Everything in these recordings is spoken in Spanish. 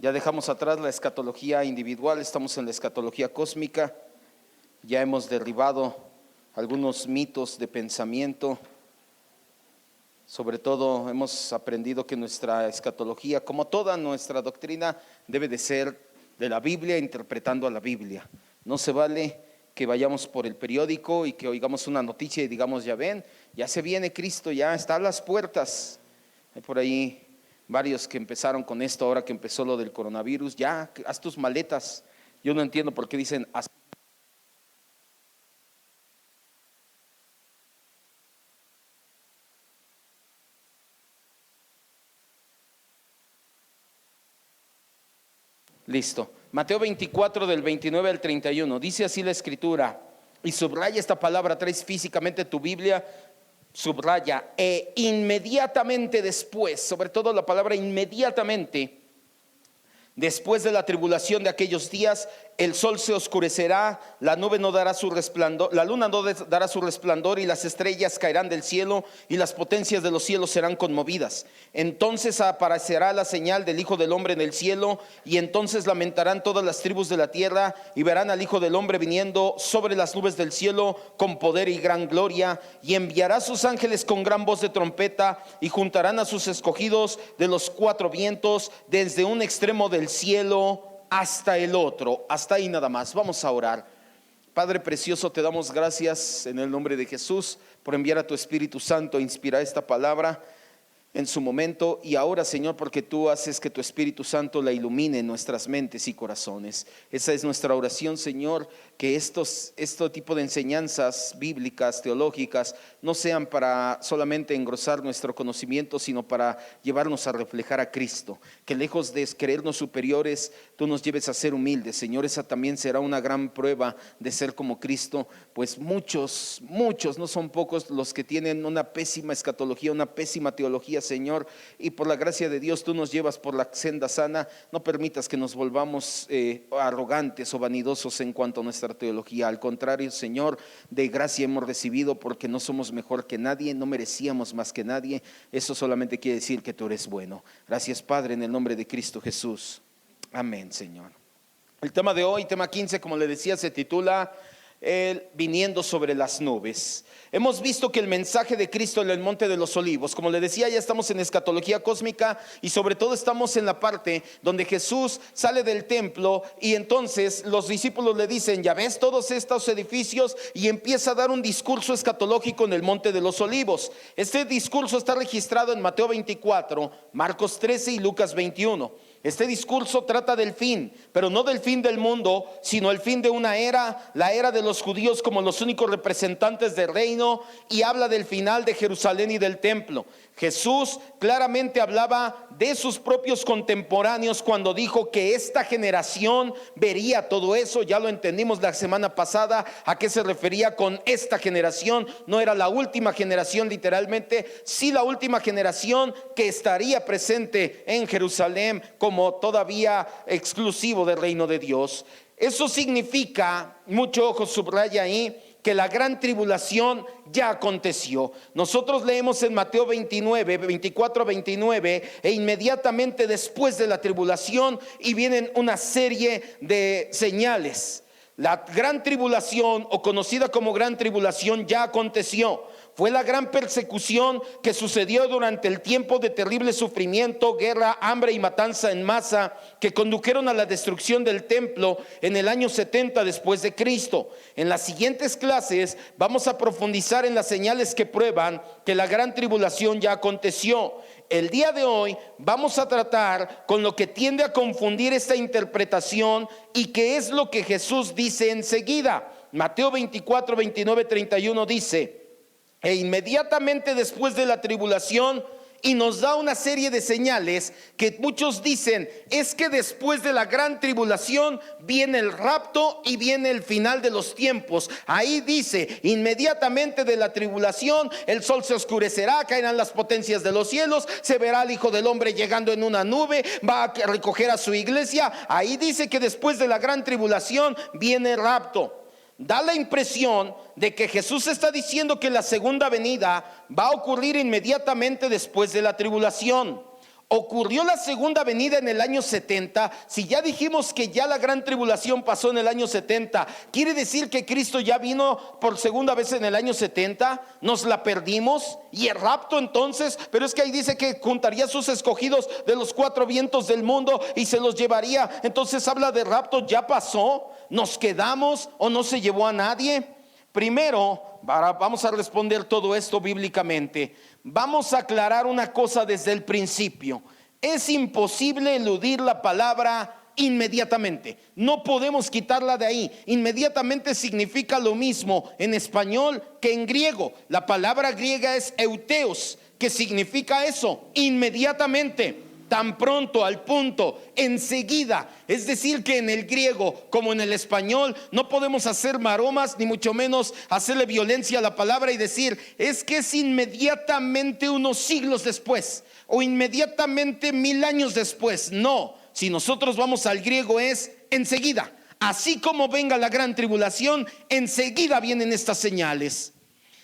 Ya dejamos atrás la escatología individual, estamos en la escatología cósmica. Ya hemos derribado algunos mitos de pensamiento. Sobre todo hemos aprendido que nuestra escatología, como toda nuestra doctrina, debe de ser de la Biblia, interpretando a la Biblia. No se vale que vayamos por el periódico y que oigamos una noticia y digamos, ya ven, ya se viene Cristo, ya está a las puertas. Hay por ahí varios que empezaron con esto ahora que empezó lo del coronavirus. Ya, haz tus maletas. Yo no entiendo por qué dicen haz. Listo. Mateo 24 del 29 al 31. Dice así la escritura. Y subraya esta palabra, traes físicamente tu Biblia, subraya, inmediatamente después, sobre todo la palabra inmediatamente, después de la tribulación de aquellos días, el sol se oscurecerá, la nube no dará su resplandor, la luna no dará su resplandor, y las estrellas caerán del cielo, y las potencias de los cielos serán conmovidas. Entonces aparecerá la señal del Hijo del Hombre en el cielo, y entonces lamentarán todas las tribus de la tierra, y verán al Hijo del Hombre viniendo sobre las nubes del cielo con poder y gran gloria, y enviará a sus ángeles con gran voz de trompeta, y juntarán a sus escogidos de los cuatro vientos, desde un extremo del cielo hasta el otro. Hasta ahí nada más. Vamos a orar. Padre precioso, te damos gracias en el nombre de Jesús por enviar a tu Espíritu Santo a inspirar esta palabra en su momento, y ahora, Señor, porque tú haces que tu Espíritu Santo la ilumine en nuestras mentes y corazones. Esa es nuestra oración, Señor, que este tipo de enseñanzas bíblicas, teológicas, no sean para solamente engrosar nuestro conocimiento, sino para llevarnos a reflejar a Cristo. Que lejos de creernos superiores, tú nos lleves a ser humildes, Señor. Esa también será una gran prueba de ser como Cristo, pues muchos, no son pocos los que tienen una pésima escatología, una pésima teología, Señor, y por la gracia de Dios tú nos llevas por la senda sana. No permitas que nos volvamos arrogantes o vanidosos en cuanto a nuestra teología. Al contrario, Señor, de gracia hemos recibido, porque no somos mejor que nadie, no merecíamos más que nadie. Eso solamente quiere decir que tú eres bueno. Gracias, Padre, en el nombre de Cristo Jesús. Amén, Señor. El tema de hoy, tema 15, como le decía, se titula viniendo sobre las nubes. Hemos visto que el mensaje de Cristo en el Monte de los Olivos, como le decía, ya estamos en escatología cósmica, y sobre todo estamos en la parte donde Jesús sale del templo, y entonces los discípulos le dicen, ya ves todos estos edificios, y empieza a dar un discurso escatológico en el Monte de los Olivos. Este discurso está registrado en Mateo 24, Marcos 13 y Lucas 21. Este discurso trata del fin, pero no del fin del mundo, sino el fin de una era, la era de los judíos como los únicos representantes del reino, y habla del final de Jerusalén y del templo. Jesús claramente hablaba de sus propios contemporáneos cuando dijo que esta generación vería todo eso. Ya lo entendimos la semana pasada a qué se refería con esta generación. No era la última generación literalmente, sí la última generación que estaría presente en Jerusalén como todavía exclusivo del reino de Dios. Eso significa, mucho ojo, subraya ahí, que la gran tribulación ya aconteció. Nosotros leemos en Mateo 24, 29, e inmediatamente después de la tribulación, y vienen una serie de señales. La gran tribulación, o conocida como gran tribulación, ya aconteció. Fue la gran persecución que sucedió durante el tiempo de terrible sufrimiento, guerra, hambre y matanza en masa, que condujeron a la destrucción del templo en el año 70 después de Cristo. En las siguientes clases vamos a profundizar en las señales que prueban que la gran tribulación ya aconteció. El día de hoy vamos a tratar con lo que tiende a confundir esta interpretación, y que es lo que Jesús dice enseguida. Mateo 24, 29, 31 dice: e inmediatamente después de la tribulación, y nos da una serie de señales que muchos dicen es que después de la gran tribulación viene el rapto y viene el final de los tiempos. Ahí dice, inmediatamente de la tribulación el sol se oscurecerá, caerán las potencias de los cielos, se verá al Hijo del Hombre llegando en una nube, va a recoger a su iglesia. Ahí dice que después de la gran tribulación viene el rapto. Da la impresión de que Jesús está diciendo que la segunda venida va a ocurrir inmediatamente después de la tribulación. Ocurrió la segunda venida en el año 70. Si ya dijimos que ya la gran tribulación pasó en el año 70, ¿quiere decir que Cristo ya vino por segunda vez en el año 70? ¿Nos la perdimos? ¿Y el rapto entonces? Pero es que ahí dice que juntaría a sus escogidos de los cuatro vientos del mundo y se los llevaría. Entonces habla de rapto, ¿ya pasó? ¿Nos quedamos o no se llevó a nadie? Primero, vamos a responder todo esto bíblicamente. Vamos a aclarar una cosa desde el principio. Es imposible eludir la palabra inmediatamente. No podemos quitarla de ahí. Inmediatamente significa lo mismo en español que en griego. La palabra griega es euteos, que significa eso, inmediatamente. Tan pronto, al punto, enseguida. Es decir que en el griego como en el español no podemos hacer maromas, ni mucho menos hacerle violencia a la palabra y decir es que es inmediatamente unos siglos después o inmediatamente 1000 años después. No, si nosotros vamos al griego es enseguida. Así como venga la gran tribulación, enseguida vienen estas señales.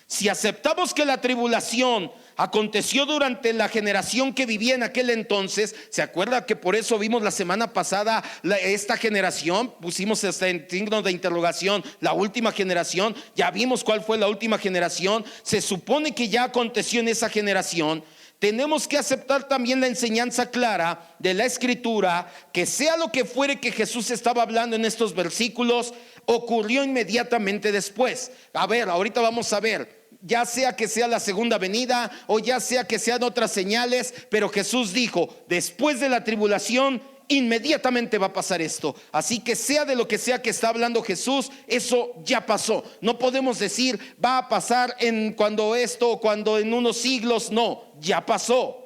Si aceptamos que la tribulación aconteció durante la generación que vivía en aquel entonces, ¿se acuerda que por eso vimos la semana pasada esta generación? Pusimos hasta en signo de interrogación, la última generación. Ya vimos cuál fue la última generación. Se supone que ya aconteció en esa generación. Tenemos que aceptar también la enseñanza clara de la Escritura, que sea lo que fuere que Jesús estaba hablando en estos versículos, ocurrió inmediatamente después. A ver, ahorita vamos a ver, ya sea que sea la segunda venida o ya sea que sean otras señales, pero Jesús dijo, después de la tribulación inmediatamente va a pasar esto. Así que sea de lo que sea que está hablando Jesús, eso ya pasó. No podemos decir va a pasar en cuando esto o cuando en unos siglos. No, ya pasó.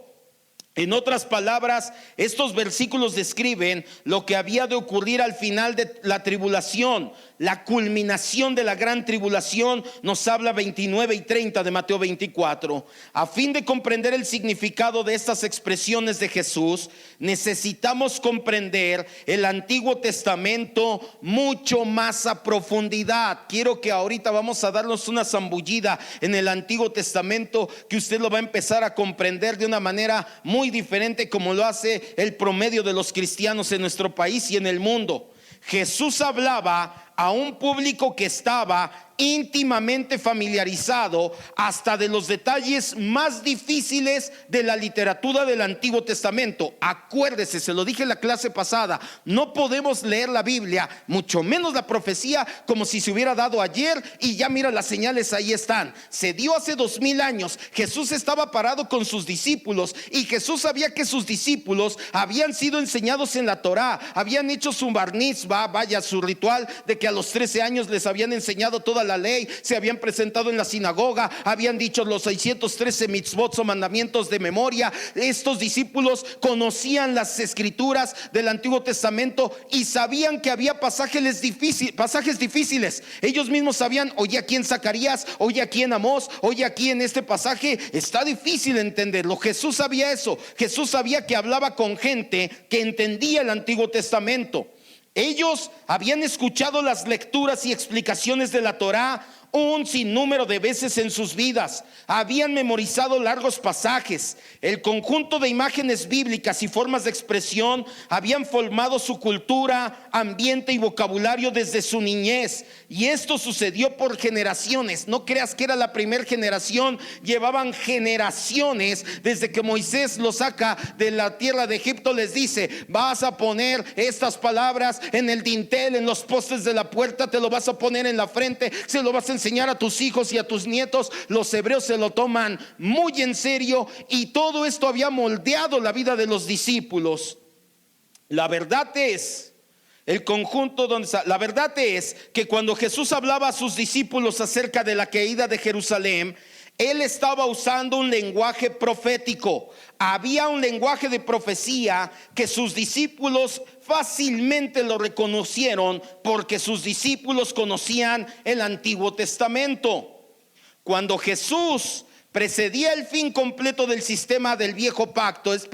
En otras palabras, estos versículos describen lo que había de ocurrir al final de la tribulación. La culminación de la gran tribulación nos habla 29 y 30 de Mateo 24. A fin de comprender el significado de estas expresiones de Jesús, necesitamos comprender el Antiguo Testamento mucho más a profundidad. Quiero que ahorita vamos a darnos una zambullida en el Antiguo Testamento, que usted lo va a empezar a comprender de una manera muy diferente como lo hace el promedio de los cristianos en nuestro país y en el mundo. Jesús hablaba a un público que estaba íntimamente familiarizado hasta de los detalles más difíciles de la literatura del Antiguo Testamento. Acuérdese, se lo dije en la clase pasada, no podemos leer la Biblia, mucho menos la profecía, como si se hubiera dado ayer y ya mira las señales ahí están. Se dio hace 2000 años. Jesús estaba parado con sus discípulos y Jesús sabía que sus discípulos habían sido enseñados en la Torá, habían hecho su bar mitzvah, vaya, su ritual de que a los 13 años les habían enseñado toda la ley, se habían presentado en la sinagoga, habían dicho los 613 mitzvot o mandamientos de memoria. Estos discípulos conocían las escrituras del Antiguo Testamento y sabían que había pasajes difíciles. Ellos mismos sabían, oye, aquí en Zacarías, oye, aquí en Amós, oye, aquí en este pasaje está difícil entenderlo. Jesús sabía eso. Jesús sabía que hablaba con gente que entendía el Antiguo Testamento. Ellos habían escuchado las lecturas y explicaciones de la Torá un sinnúmero de veces en sus vidas. Habían memorizado largos pasajes. El conjunto de imágenes bíblicas y formas de expresión habían formado su cultura, ambiente y vocabulario desde su niñez. Y esto sucedió por generaciones. No creas que era la primera generación. Llevaban generaciones. Desde que Moisés los saca de la tierra de Egipto, les dice: vas a poner estas palabras en el dintel, en los postes de la puerta, te lo vas a poner en la frente, se lo vas a enseñar a tus hijos y a tus nietos. Los hebreos se lo toman muy en serio y todo esto había moldeado la vida de los discípulos. La verdad es que cuando Jesús hablaba a sus discípulos acerca de la caída de Jerusalén, Él estaba usando un lenguaje profético. Había un lenguaje de profecía que sus discípulos fácilmente lo reconocieron porque sus discípulos conocían el Antiguo Testamento. Cuando Jesús predecía el fin completo del sistema del viejo pacto, es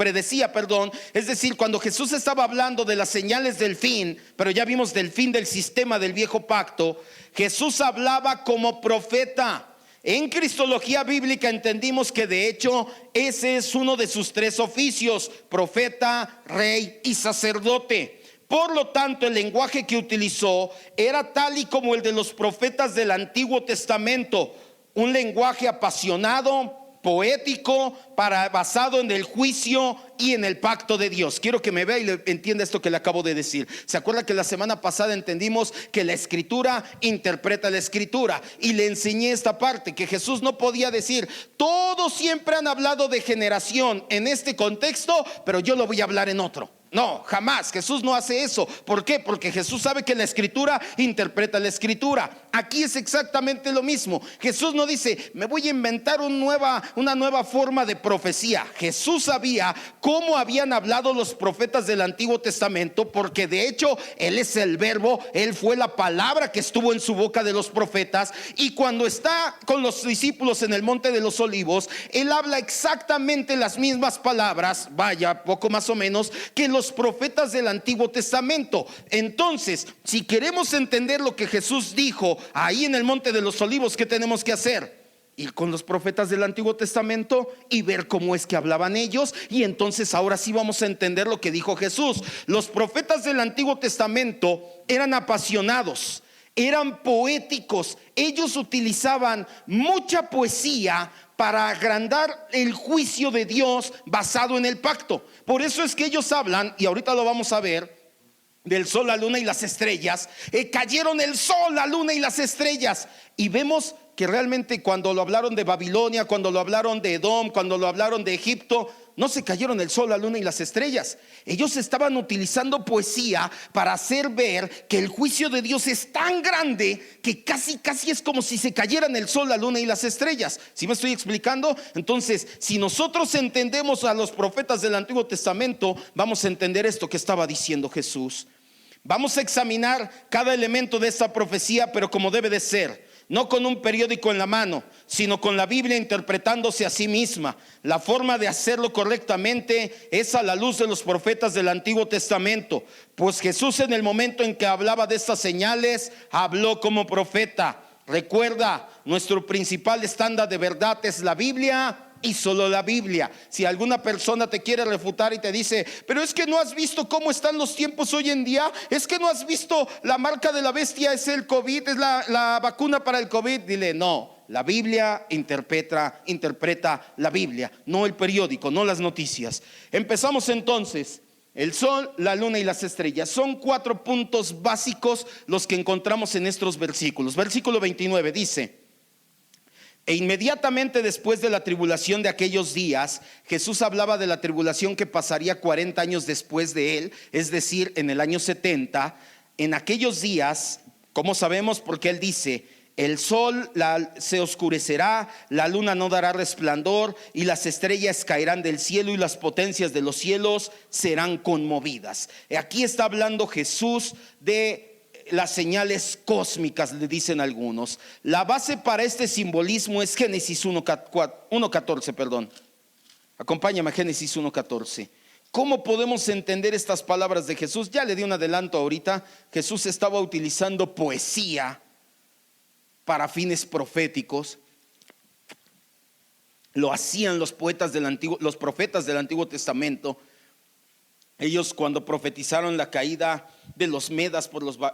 decir, cuando Jesús estaba hablando de las señales del fin, pero ya vimos del fin del sistema del viejo pacto, Jesús hablaba como profeta. En Cristología Bíblica entendimos que de hecho ese es uno de sus tres oficios: profeta, rey y sacerdote. Por lo tanto, el lenguaje que utilizó era tal y como el de los profetas del Antiguo Testamento, un lenguaje apasionado, poético, basado en el juicio y en el pacto de Dios. Quiero que me vea y entienda esto que le acabo de decir. ¿Se acuerda que la semana pasada entendimos que la Escritura interpreta la Escritura? Y le enseñé esta parte, que Jesús no podía decir: todos siempre han hablado de generación en este contexto, pero yo lo voy a hablar en otro. No, jamás. Jesús no hace eso. ¿Por qué? Porque Jesús sabe que la Escritura interpreta la Escritura. Aquí es exactamente lo mismo. Jesús no dice: me voy a inventar una nueva forma de profecía. Jesús sabía cómo habían hablado los profetas del Antiguo Testamento, porque de hecho Él es el verbo, Él fue la palabra que estuvo en su boca de los profetas. Y cuando está con los discípulos en el Monte de los Olivos, Él habla exactamente las mismas palabras, vaya, poco más o menos, que los profetas del Antiguo Testamento. Entonces, si queremos entender lo que Jesús dijo ahí en el Monte de los Olivos, ¿qué tenemos que hacer? Ir con los profetas del Antiguo Testamento y ver cómo es que hablaban ellos, y entonces ahora sí vamos a entender lo que dijo Jesús. Los profetas del Antiguo Testamento eran apasionados, eran poéticos, ellos utilizaban mucha poesía para agrandar el juicio de Dios basado en el pacto. Por eso es que ellos hablan, y ahorita lo vamos a ver, del sol, la luna y las estrellas. Cayeron el sol, la luna y las estrellas. Y vemos que realmente cuando lo hablaron de Babilonia, cuando lo hablaron de Edom, cuando lo hablaron de Egipto, no se cayeron el sol, la luna y las estrellas. Ellos estaban utilizando poesía para hacer ver que el juicio de Dios es tan grande que casi es como si se cayeran el sol, la luna y las estrellas. ¿Sí me estoy explicando? Entonces, si nosotros entendemos a los profetas del Antiguo Testamento, vamos a entender esto que estaba diciendo Jesús. Vamos a examinar cada elemento de esta profecía, pero como debe de ser, no con un periódico en la mano, sino con la Biblia interpretándose a sí misma. La forma de hacerlo correctamente es a la luz de los profetas del Antiguo Testamento, pues Jesús, en el momento en que hablaba de estas señales, habló como profeta. Recuerda, nuestro principal estándar de verdad es la Biblia y solo la Biblia. Si alguna persona te quiere refutar y te dice: pero es que no has visto cómo están los tiempos hoy en día, es que no has visto la marca de la bestia, es el COVID, es la vacuna para el COVID, dile: no, la Biblia interpreta la Biblia, no el periódico, no las noticias. Empezamos entonces. El sol, la luna y las estrellas. Son 4 puntos básicos los que encontramos en estos versículos. Versículo 29 dice: e inmediatamente después de la tribulación de aquellos días, Jesús hablaba de la tribulación que pasaría 40 años después de él, es decir, en el año 70. En aquellos días, ¿cómo sabemos? Porque él dice: el sol se oscurecerá, la luna no dará resplandor, y las estrellas caerán del cielo, y las potencias de los cielos serán conmovidas. Aquí está hablando Jesús de las señales cósmicas, le dicen algunos. La base para este simbolismo es Génesis 1:14, perdón. Acompáñame a Génesis 1:14. ¿Cómo podemos entender estas palabras de Jesús? Ya le di un adelanto ahorita. Jesús estaba utilizando poesía para fines proféticos. Lo hacían los profetas del Antiguo Testamento. Ellos, cuando profetizaron la caída de los medas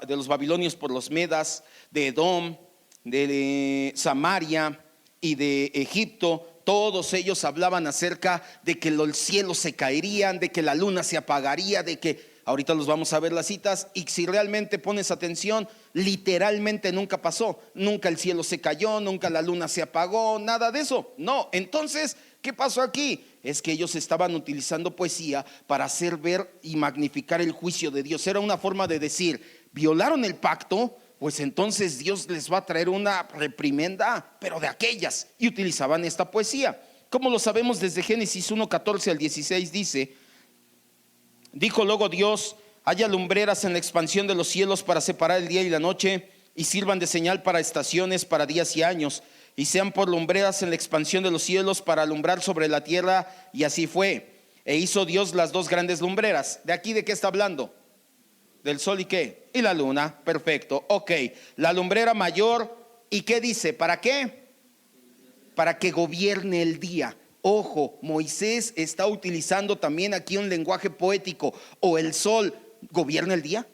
de los babilonios por los medas, de Edom, de Samaria y de Egipto, todos ellos hablaban acerca de que los cielos se caerían, de que la luna se apagaría, de que, ahorita los vamos a ver las citas, y si realmente pones atención, literalmente nunca pasó. Nunca el cielo se cayó, nunca la luna se apagó, nada de eso. No, entonces, ¿qué pasó aquí? Es que ellos estaban utilizando poesía para hacer ver y magnificar el juicio de Dios. Era una forma de decir: violaron el pacto, pues entonces Dios les va a traer una reprimenda, pero de aquellas. Y utilizaban esta poesía. Como lo sabemos desde Génesis 1:14 al 16 dice: dijo luego Dios: haya lumbreras en la expansión de los cielos para separar el día y la noche, y sirvan de señal para estaciones, para días y años, y sean por lumbreras en la expansión de los cielos para alumbrar sobre la tierra. Y así fue. E hizo Dios las 2 grandes lumbreras. ¿De aquí de qué está hablando? Del sol y qué, y la luna. Perfecto, ok. La lumbrera mayor, ¿y qué dice? ¿Para qué? para que gobierne el día. Ojo, Moisés está utilizando también aquí un lenguaje poético. ¿O el sol gobierna el día?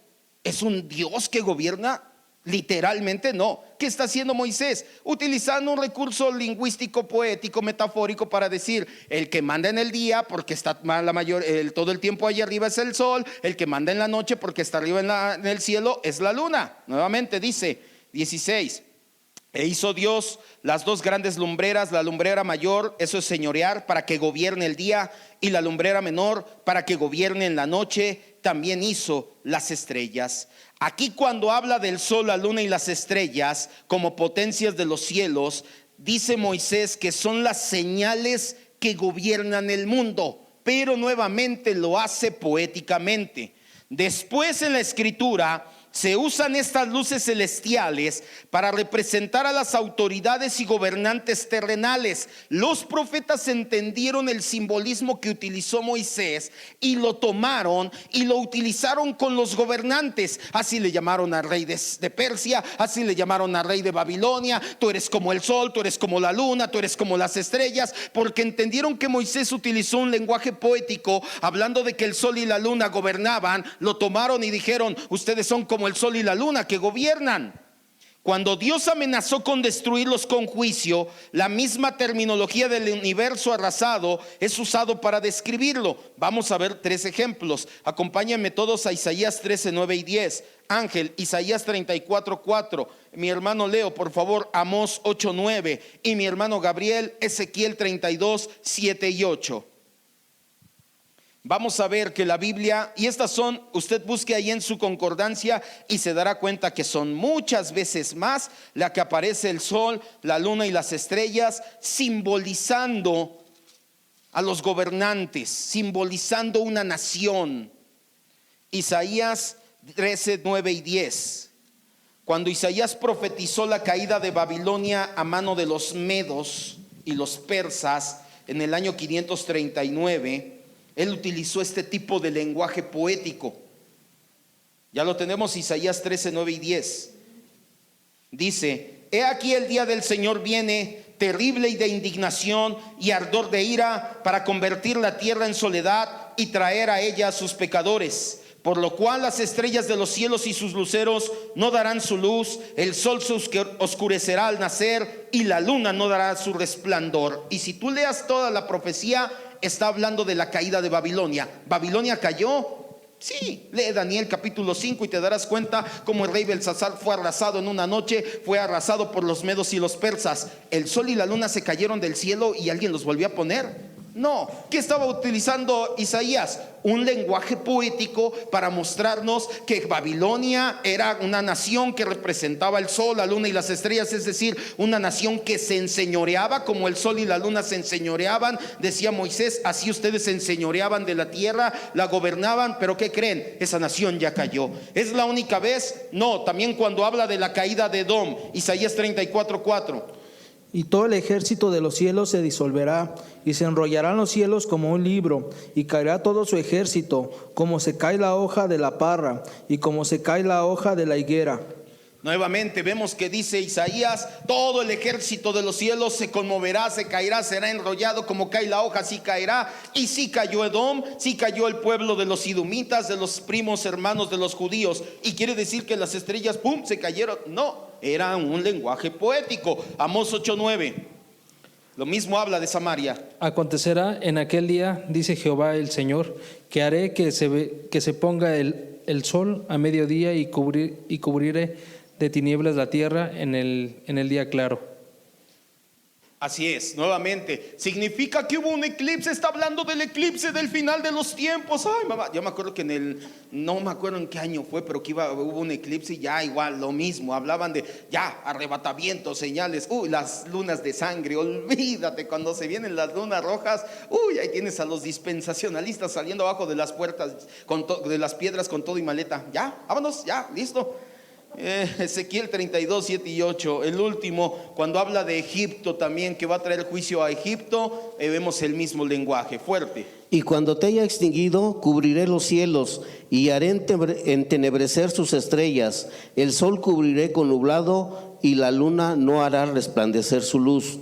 ¿Es un Dios que gobierna? Literalmente no. ¿Qué está haciendo Moisés? Utilizando un recurso lingüístico, poético, metafórico para decir: el que manda en el día, porque está todo el tiempo allá arriba, es el sol. El que manda en la noche, porque está arriba en el cielo, es la luna. Nuevamente dice 16: e hizo Dios las dos grandes lumbreras, la lumbrera mayor, eso es señorear, para que gobierne el día, y la lumbrera menor para que gobierne en la noche. También hizo las estrellas. Aquí, cuando habla del sol, la luna y las estrellas como potencias de los cielos, dice Moisés que son las señales que gobiernan el mundo, pero nuevamente lo hace poéticamente. Después, en la escritura, se usan estas luces celestiales para representar a las autoridades y gobernantes terrenales. Los profetas entendieron el simbolismo que utilizó Moisés y lo tomaron y lo utilizaron con los gobernantes. Así le llamaron al rey de Persia, así le llamaron al rey de Babilonia: tú eres como el sol, tú eres como la luna, tú eres como las estrellas, porque entendieron que Moisés utilizó un lenguaje poético hablando de que el sol y la luna gobernaban. Lo tomaron y dijeron: ustedes son como el sol y la luna que gobiernan. Cuando Dios amenazó con destruirlos con juicio, la misma terminología del universo arrasado es usado para describirlo. Vamos a ver 3 ejemplos. Acompáñenme todos a Isaías 13, 9 y 10. Ángel, Isaías 34, 4. Mi hermano Leo, por favor, Amós 8, 9. Y mi hermano Gabriel, Ezequiel 32, 7 y 8. Vamos a ver que la Biblia, y estas son, usted busque ahí en su concordancia y se dará cuenta que son muchas veces más la que aparece el sol, la luna y las estrellas, simbolizando a los gobernantes, simbolizando una nación. Isaías 13, 9 y 10. Cuando Isaías profetizó la caída de Babilonia a mano de los medos y los persas en el año 539, él utilizó este tipo de lenguaje poético. Ya lo tenemos, Isaías 13, 9 y 10. Dice: he aquí el día del Señor viene, terrible y de indignación y ardor de ira, para convertir la tierra en soledad y traer a ella a sus pecadores. Por lo cual las estrellas de los cielos y sus luceros no darán su luz, el sol se oscurecerá al nacer y la luna no dará su resplandor. Y si tú leas toda la profecía, está hablando de la caída de Babilonia. ¿Babilonia cayó? Sí, lee Daniel capítulo 5 y te darás cuenta cómo el rey Belsasar fue arrasado en una noche, fue arrasado por los medos y los persas. ¿El sol y la luna se cayeron del cielo y alguien los volvió a poner? No. ¿Qué estaba utilizando Isaías? Un lenguaje poético para mostrarnos que Babilonia era una nación que representaba el sol, la luna y las estrellas, es decir, una nación que se enseñoreaba como el sol y la luna se enseñoreaban. Decía Moisés: así ustedes se enseñoreaban de la tierra, la gobernaban. Pero ¿qué creen? Esa nación ya cayó. ¿Es la única vez? No, también cuando habla de la caída de Edom, Isaías 34, 4. Y todo el ejército de los cielos se disolverá, y se enrollarán los cielos como un libro, y caerá todo su ejército, como se cae la hoja de la parra, y como se cae la hoja de la higuera. Nuevamente vemos que dice Isaías: todo el ejército de los cielos se conmoverá, se caerá, será enrollado como cae la hoja, así caerá. Y sí cayó Edom, sí cayó el pueblo de los idumitas, de los primos hermanos de los judíos. Y quiere decir que las estrellas, ¡pum!, se cayeron. No, era un lenguaje poético. Amós 8:9. Lo mismo habla de Samaria. Acontecerá en aquel día, dice Jehová el Señor, que haré que se ponga el sol a mediodía y cubriré de tinieblas la tierra en el día claro. Así es, nuevamente, significa que hubo un eclipse. Está hablando del eclipse del final de los tiempos. Ay, mamá, yo me acuerdo que no me acuerdo en qué año fue, pero que hubo un eclipse y ya igual lo mismo. Hablaban de arrebatamientos, señales, las lunas de sangre. Olvídate, cuando se vienen las lunas rojas, ahí tienes a los dispensacionalistas saliendo abajo de las puertas, de las piedras con todo y maleta. Ya, vámonos, ya, listo. Ezequiel 32, 7 y 8. El último, cuando habla de Egipto también, que va a traer juicio a Egipto, vemos el mismo lenguaje fuerte. Y cuando te haya extinguido, cubriré los cielos y haré entenebrecer sus estrellas. El sol cubriré con nublado y la luna no hará resplandecer su luz.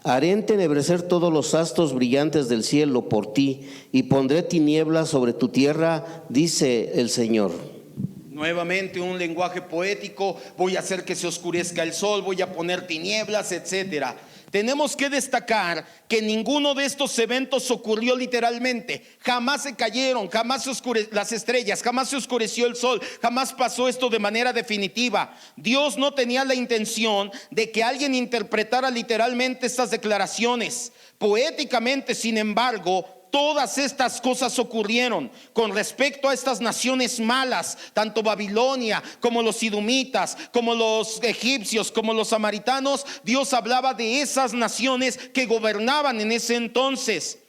Haré entenebrecer todos los astros brillantes del cielo por ti, y pondré tinieblas sobre tu tierra, dice el Señor. Nuevamente un lenguaje poético: voy a hacer que se oscurezca el sol, voy a poner tinieblas, etcétera. Tenemos que destacar que ninguno de estos eventos ocurrió literalmente. Jamás se cayeron, jamás se oscurecieron las estrellas, jamás se oscureció el sol, jamás pasó esto de manera definitiva. Dios no tenía la intención de que alguien interpretara literalmente estas declaraciones. Poéticamente, sin embargo, todas estas cosas ocurrieron con respecto a estas naciones malas, tanto Babilonia como los idumitas, como los egipcios, como los samaritanos. Dios hablaba de esas naciones que gobernaban en ese entonces.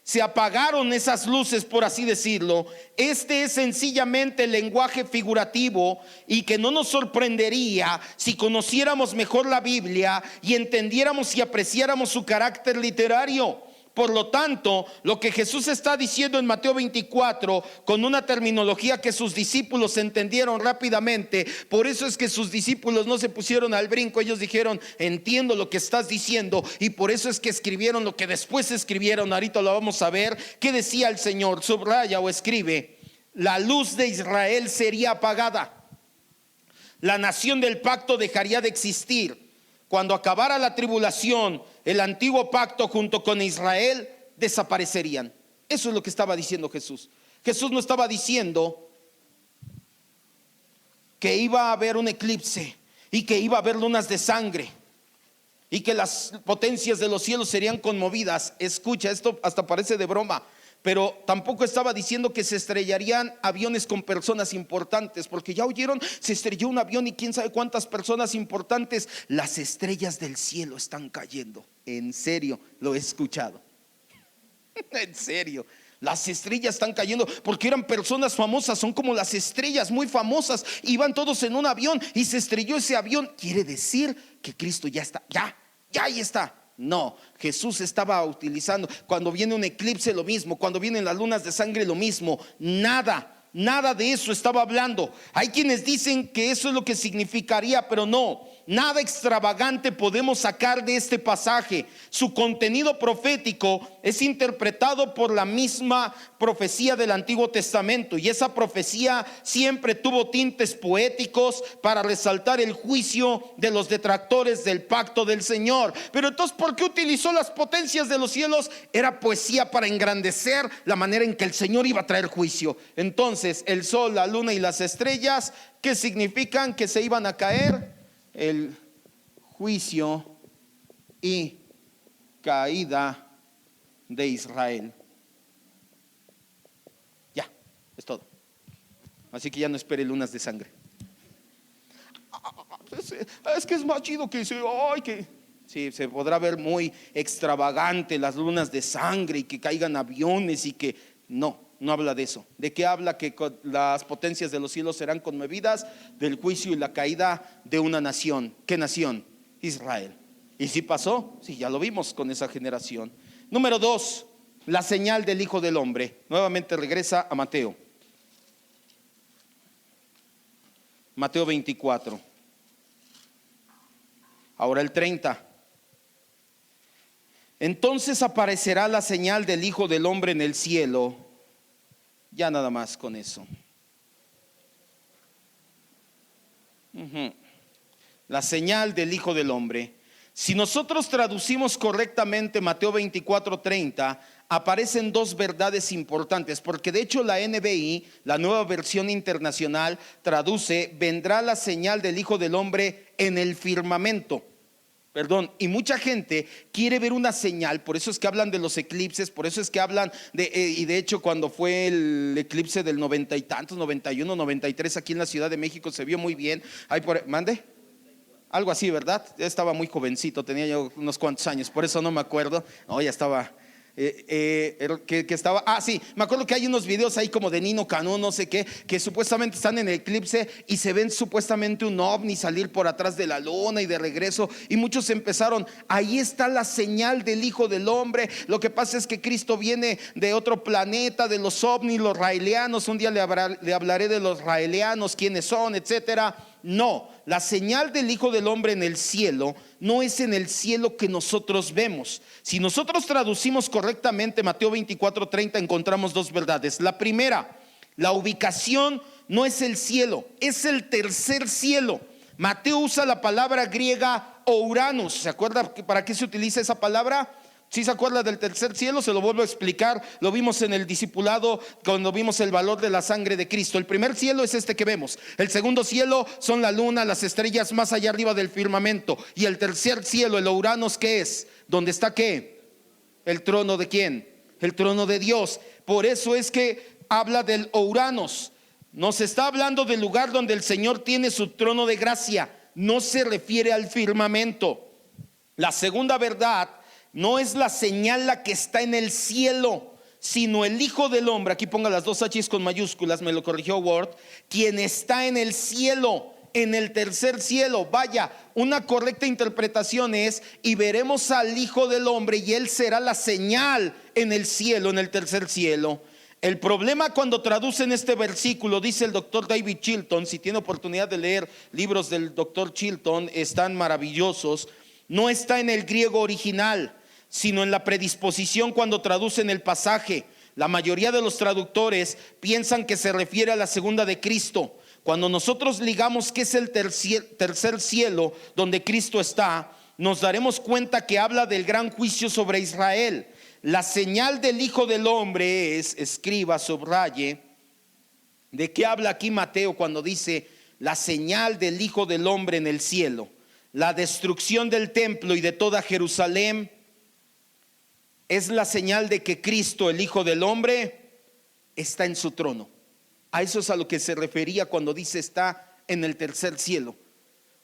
Se apagaron esas luces, por así decirlo. Este es sencillamente el lenguaje figurativo, y que no nos sorprendería si conociéramos mejor la Biblia y entendiéramos y apreciáramos su carácter literario. Por lo tanto, lo que Jesús está diciendo en Mateo 24, con una terminología que sus discípulos entendieron rápidamente, por eso es que sus discípulos no se pusieron al brinco. Ellos dijeron: entiendo lo que estás diciendo, y por eso es que escribieron lo que después escribieron. Ahorita lo vamos a ver. ¿Qué decía el Señor? Subraya o escribe: la luz de Israel sería apagada, la nación del pacto dejaría de existir. Cuando acabara la tribulación, el antiguo pacto junto con Israel desaparecerían. Eso es lo que estaba diciendo Jesús. Jesús no estaba diciendo que iba a haber un eclipse y que iba a haber lunas de sangre y que las potencias de los cielos serían conmovidas. Escucha, esto hasta parece de broma, pero tampoco estaba diciendo que se estrellarían aviones con personas importantes, porque ya oyeron, se estrelló un avión y quién sabe cuántas personas importantes. Las estrellas del cielo están cayendo. En serio, lo he escuchado. En serio, las estrellas están cayendo porque eran personas famosas. Son como las estrellas muy famosas. Iban todos en un avión y se estrelló ese avión. Quiere decir que Cristo ya está, ya ahí está. No, Jesús estaba utilizando, cuando viene un eclipse lo mismo, cuando vienen las lunas de sangre lo mismo. Nada de eso estaba hablando. Hay quienes dicen que eso es lo que significaría, pero no. Nada extravagante podemos sacar de este pasaje. Su contenido profético es interpretado por la misma profecía del Antiguo Testamento, y esa profecía siempre tuvo tintes poéticos para resaltar el juicio de los detractores del pacto del Señor. Pero entonces, ¿por qué utilizó las potencias de los cielos? Era poesía para engrandecer la manera en que el Señor iba a traer juicio. Entonces, el sol, la luna y las estrellas, ¿qué significan? Que se iban a caer. El juicio y caída de Israel. Ya, es todo. Así que ya no espere lunas de sangre. Es que es más chido que sí, se podrá ver muy extravagante las lunas de sangre y que caigan aviones y que no habla de eso. ¿De qué habla? Que las potencias de los cielos serán conmovidas del juicio y la caída de una nación. ¿Qué nación? Israel. ¿Y si pasó? Sí, ya lo vimos con esa generación. Número 2, la señal del Hijo del Hombre. Nuevamente regresa a Mateo. Mateo 24. Ahora el 30. Entonces aparecerá la señal del Hijo del Hombre en el cielo. Ya nada más con eso. La señal del Hijo del Hombre. Si nosotros traducimos correctamente Mateo 24:30, aparecen dos verdades importantes, porque de hecho la NBI, la Nueva Versión Internacional, traduce: vendrá la señal del Hijo del Hombre en el firmamento. Y mucha gente quiere ver una señal. Por eso es que hablan de los eclipses, por eso es que hablan y de hecho cuando fue el eclipse del 90 y tantos, 91, 93 aquí en la Ciudad de México, se vio muy bien. ¿Mande? Algo así, ¿verdad? Estaba muy jovencito, tenía yo unos cuantos años, por eso no me acuerdo. No, ya estaba que estaba, sí, me acuerdo que hay unos videos ahí como de Nino Canún, no sé qué, que supuestamente están en el eclipse y se ven supuestamente un ovni salir por atrás de la luna y de regreso, y muchos empezaron: ahí está la señal del Hijo del Hombre. Lo que pasa es que Cristo viene de otro planeta, de los ovnis, los raelianos. Un día le hablaré de los raelianos, quiénes son, etcétera. No, la señal del Hijo del Hombre en el cielo no es en el cielo que nosotros vemos. Si nosotros traducimos correctamente Mateo 24:30, encontramos dos verdades. La primera, la ubicación no es el cielo, es el tercer cielo. Mateo usa la palabra griega ouranos. ¿Se acuerda para qué se utiliza esa palabra? ¿Sí se acuerda del tercer cielo? Se lo vuelvo a explicar. Lo vimos en el discipulado cuando vimos el valor de la sangre de Cristo. El primer cielo es este que vemos. El segundo cielo son la luna, las estrellas más allá arriba del firmamento. Y el tercer cielo, el ouranos, ¿qué es? ¿Dónde está qué? ¿El trono de quién? El trono de Dios. Por eso es que habla del ouranos. Nos está hablando del lugar donde el Señor tiene su trono de gracia. No se refiere al firmamento. La segunda verdad, no es la señal la que está en el cielo, sino el Hijo del Hombre. Aquí ponga las dos H's con mayúsculas, me lo corrigió Word. Quien está en el cielo, en el tercer cielo. Vaya, una correcta interpretación es: y veremos al Hijo del Hombre, y Él será la señal en el cielo, en el tercer cielo. El problema cuando traducen este versículo, dice el doctor David Chilton, si tiene oportunidad de leer libros del doctor Chilton, están maravillosos. No está en el griego original, sino en la predisposición cuando traducen el pasaje. La mayoría de los traductores piensan que se refiere a la segunda de Cristo. Cuando nosotros ligamos que es el tercer cielo donde Cristo está, nos daremos cuenta que habla del gran juicio sobre Israel. La señal del Hijo del Hombre es, escriba, subraye, ¿de qué habla aquí Mateo cuando dice la señal del Hijo del Hombre en el cielo? La destrucción del templo y de toda Jerusalén es la señal de que Cristo, el Hijo del Hombre, está en su trono. A eso es a lo que se refería cuando dice está en el tercer cielo.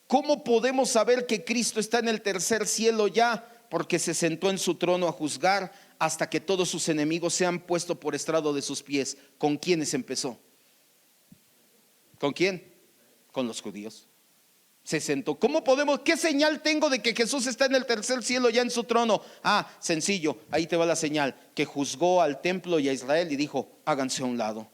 ¿Cómo podemos saber que Cristo está en el tercer cielo ya? Porque se sentó en su trono a juzgar hasta que todos sus enemigos sean puestos por estrado de sus pies. ¿Con quiénes empezó? ¿Con quién? Con los judíos. Se sentó. ¿Cómo podemos? ¿Qué señal tengo de que Jesús está en el tercer cielo ya en su trono? Ah, sencillo, ahí te va la señal, que juzgó al templo y a Israel y dijo, háganse a un lado.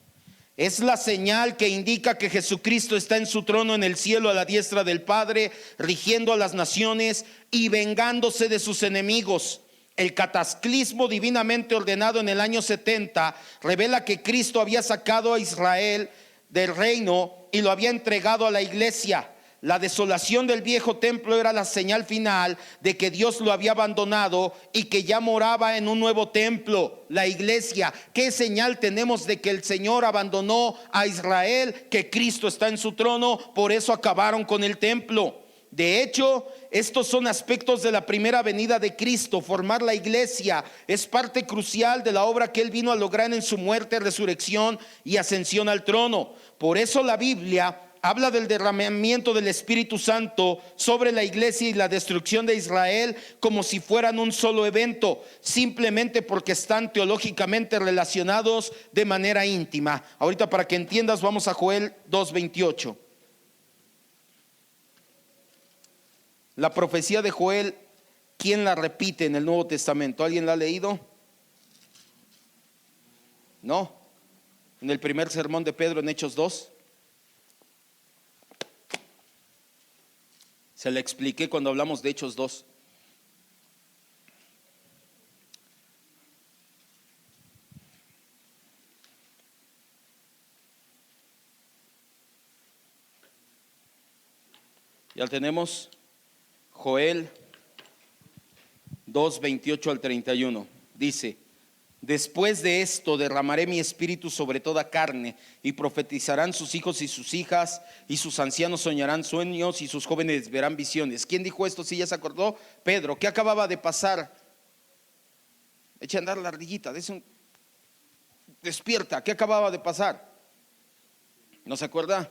Es la señal que indica que Jesucristo está en su trono en el cielo a la diestra del Padre, rigiendo a las naciones y vengándose de sus enemigos. El cataclismo divinamente ordenado en el año 70 revela que Cristo había sacado a Israel del reino y lo había entregado a la iglesia. La desolación del viejo templo era la señal final de que Dios lo había abandonado y que ya moraba en un nuevo templo, la iglesia. ¿Qué señal tenemos de que el Señor abandonó a Israel? Que Cristo está en su trono, por eso acabaron con el templo. De hecho, estos son aspectos de la primera venida de Cristo. Formar la iglesia es parte crucial de la obra que Él vino a lograr en su muerte, resurrección y ascensión al trono. Por eso la Biblia habla del derramamiento del Espíritu Santo sobre la iglesia y la destrucción de Israel como si fueran un solo evento, simplemente porque están teológicamente relacionados de manera íntima. Ahorita para que entiendas vamos a Joel 2:28. La profecía de Joel, ¿quién la repite en el Nuevo Testamento? ¿Alguien la ha leído? No. En el primer sermón de Pedro en Hechos 2. Se le expliqué cuando hablamos de Hechos 2. Ya tenemos Joel 2:28 al 31. Dice: después de esto derramaré mi espíritu sobre toda carne, y profetizarán sus hijos y sus hijas, y sus ancianos soñarán sueños, y sus jóvenes verán visiones. ¿Quién dijo esto? Si ya se acordó, Pedro. ¿Qué acababa de pasar? Echa a andar la ardillita, despierta. ¿Qué acababa de pasar? ¿No se acuerda?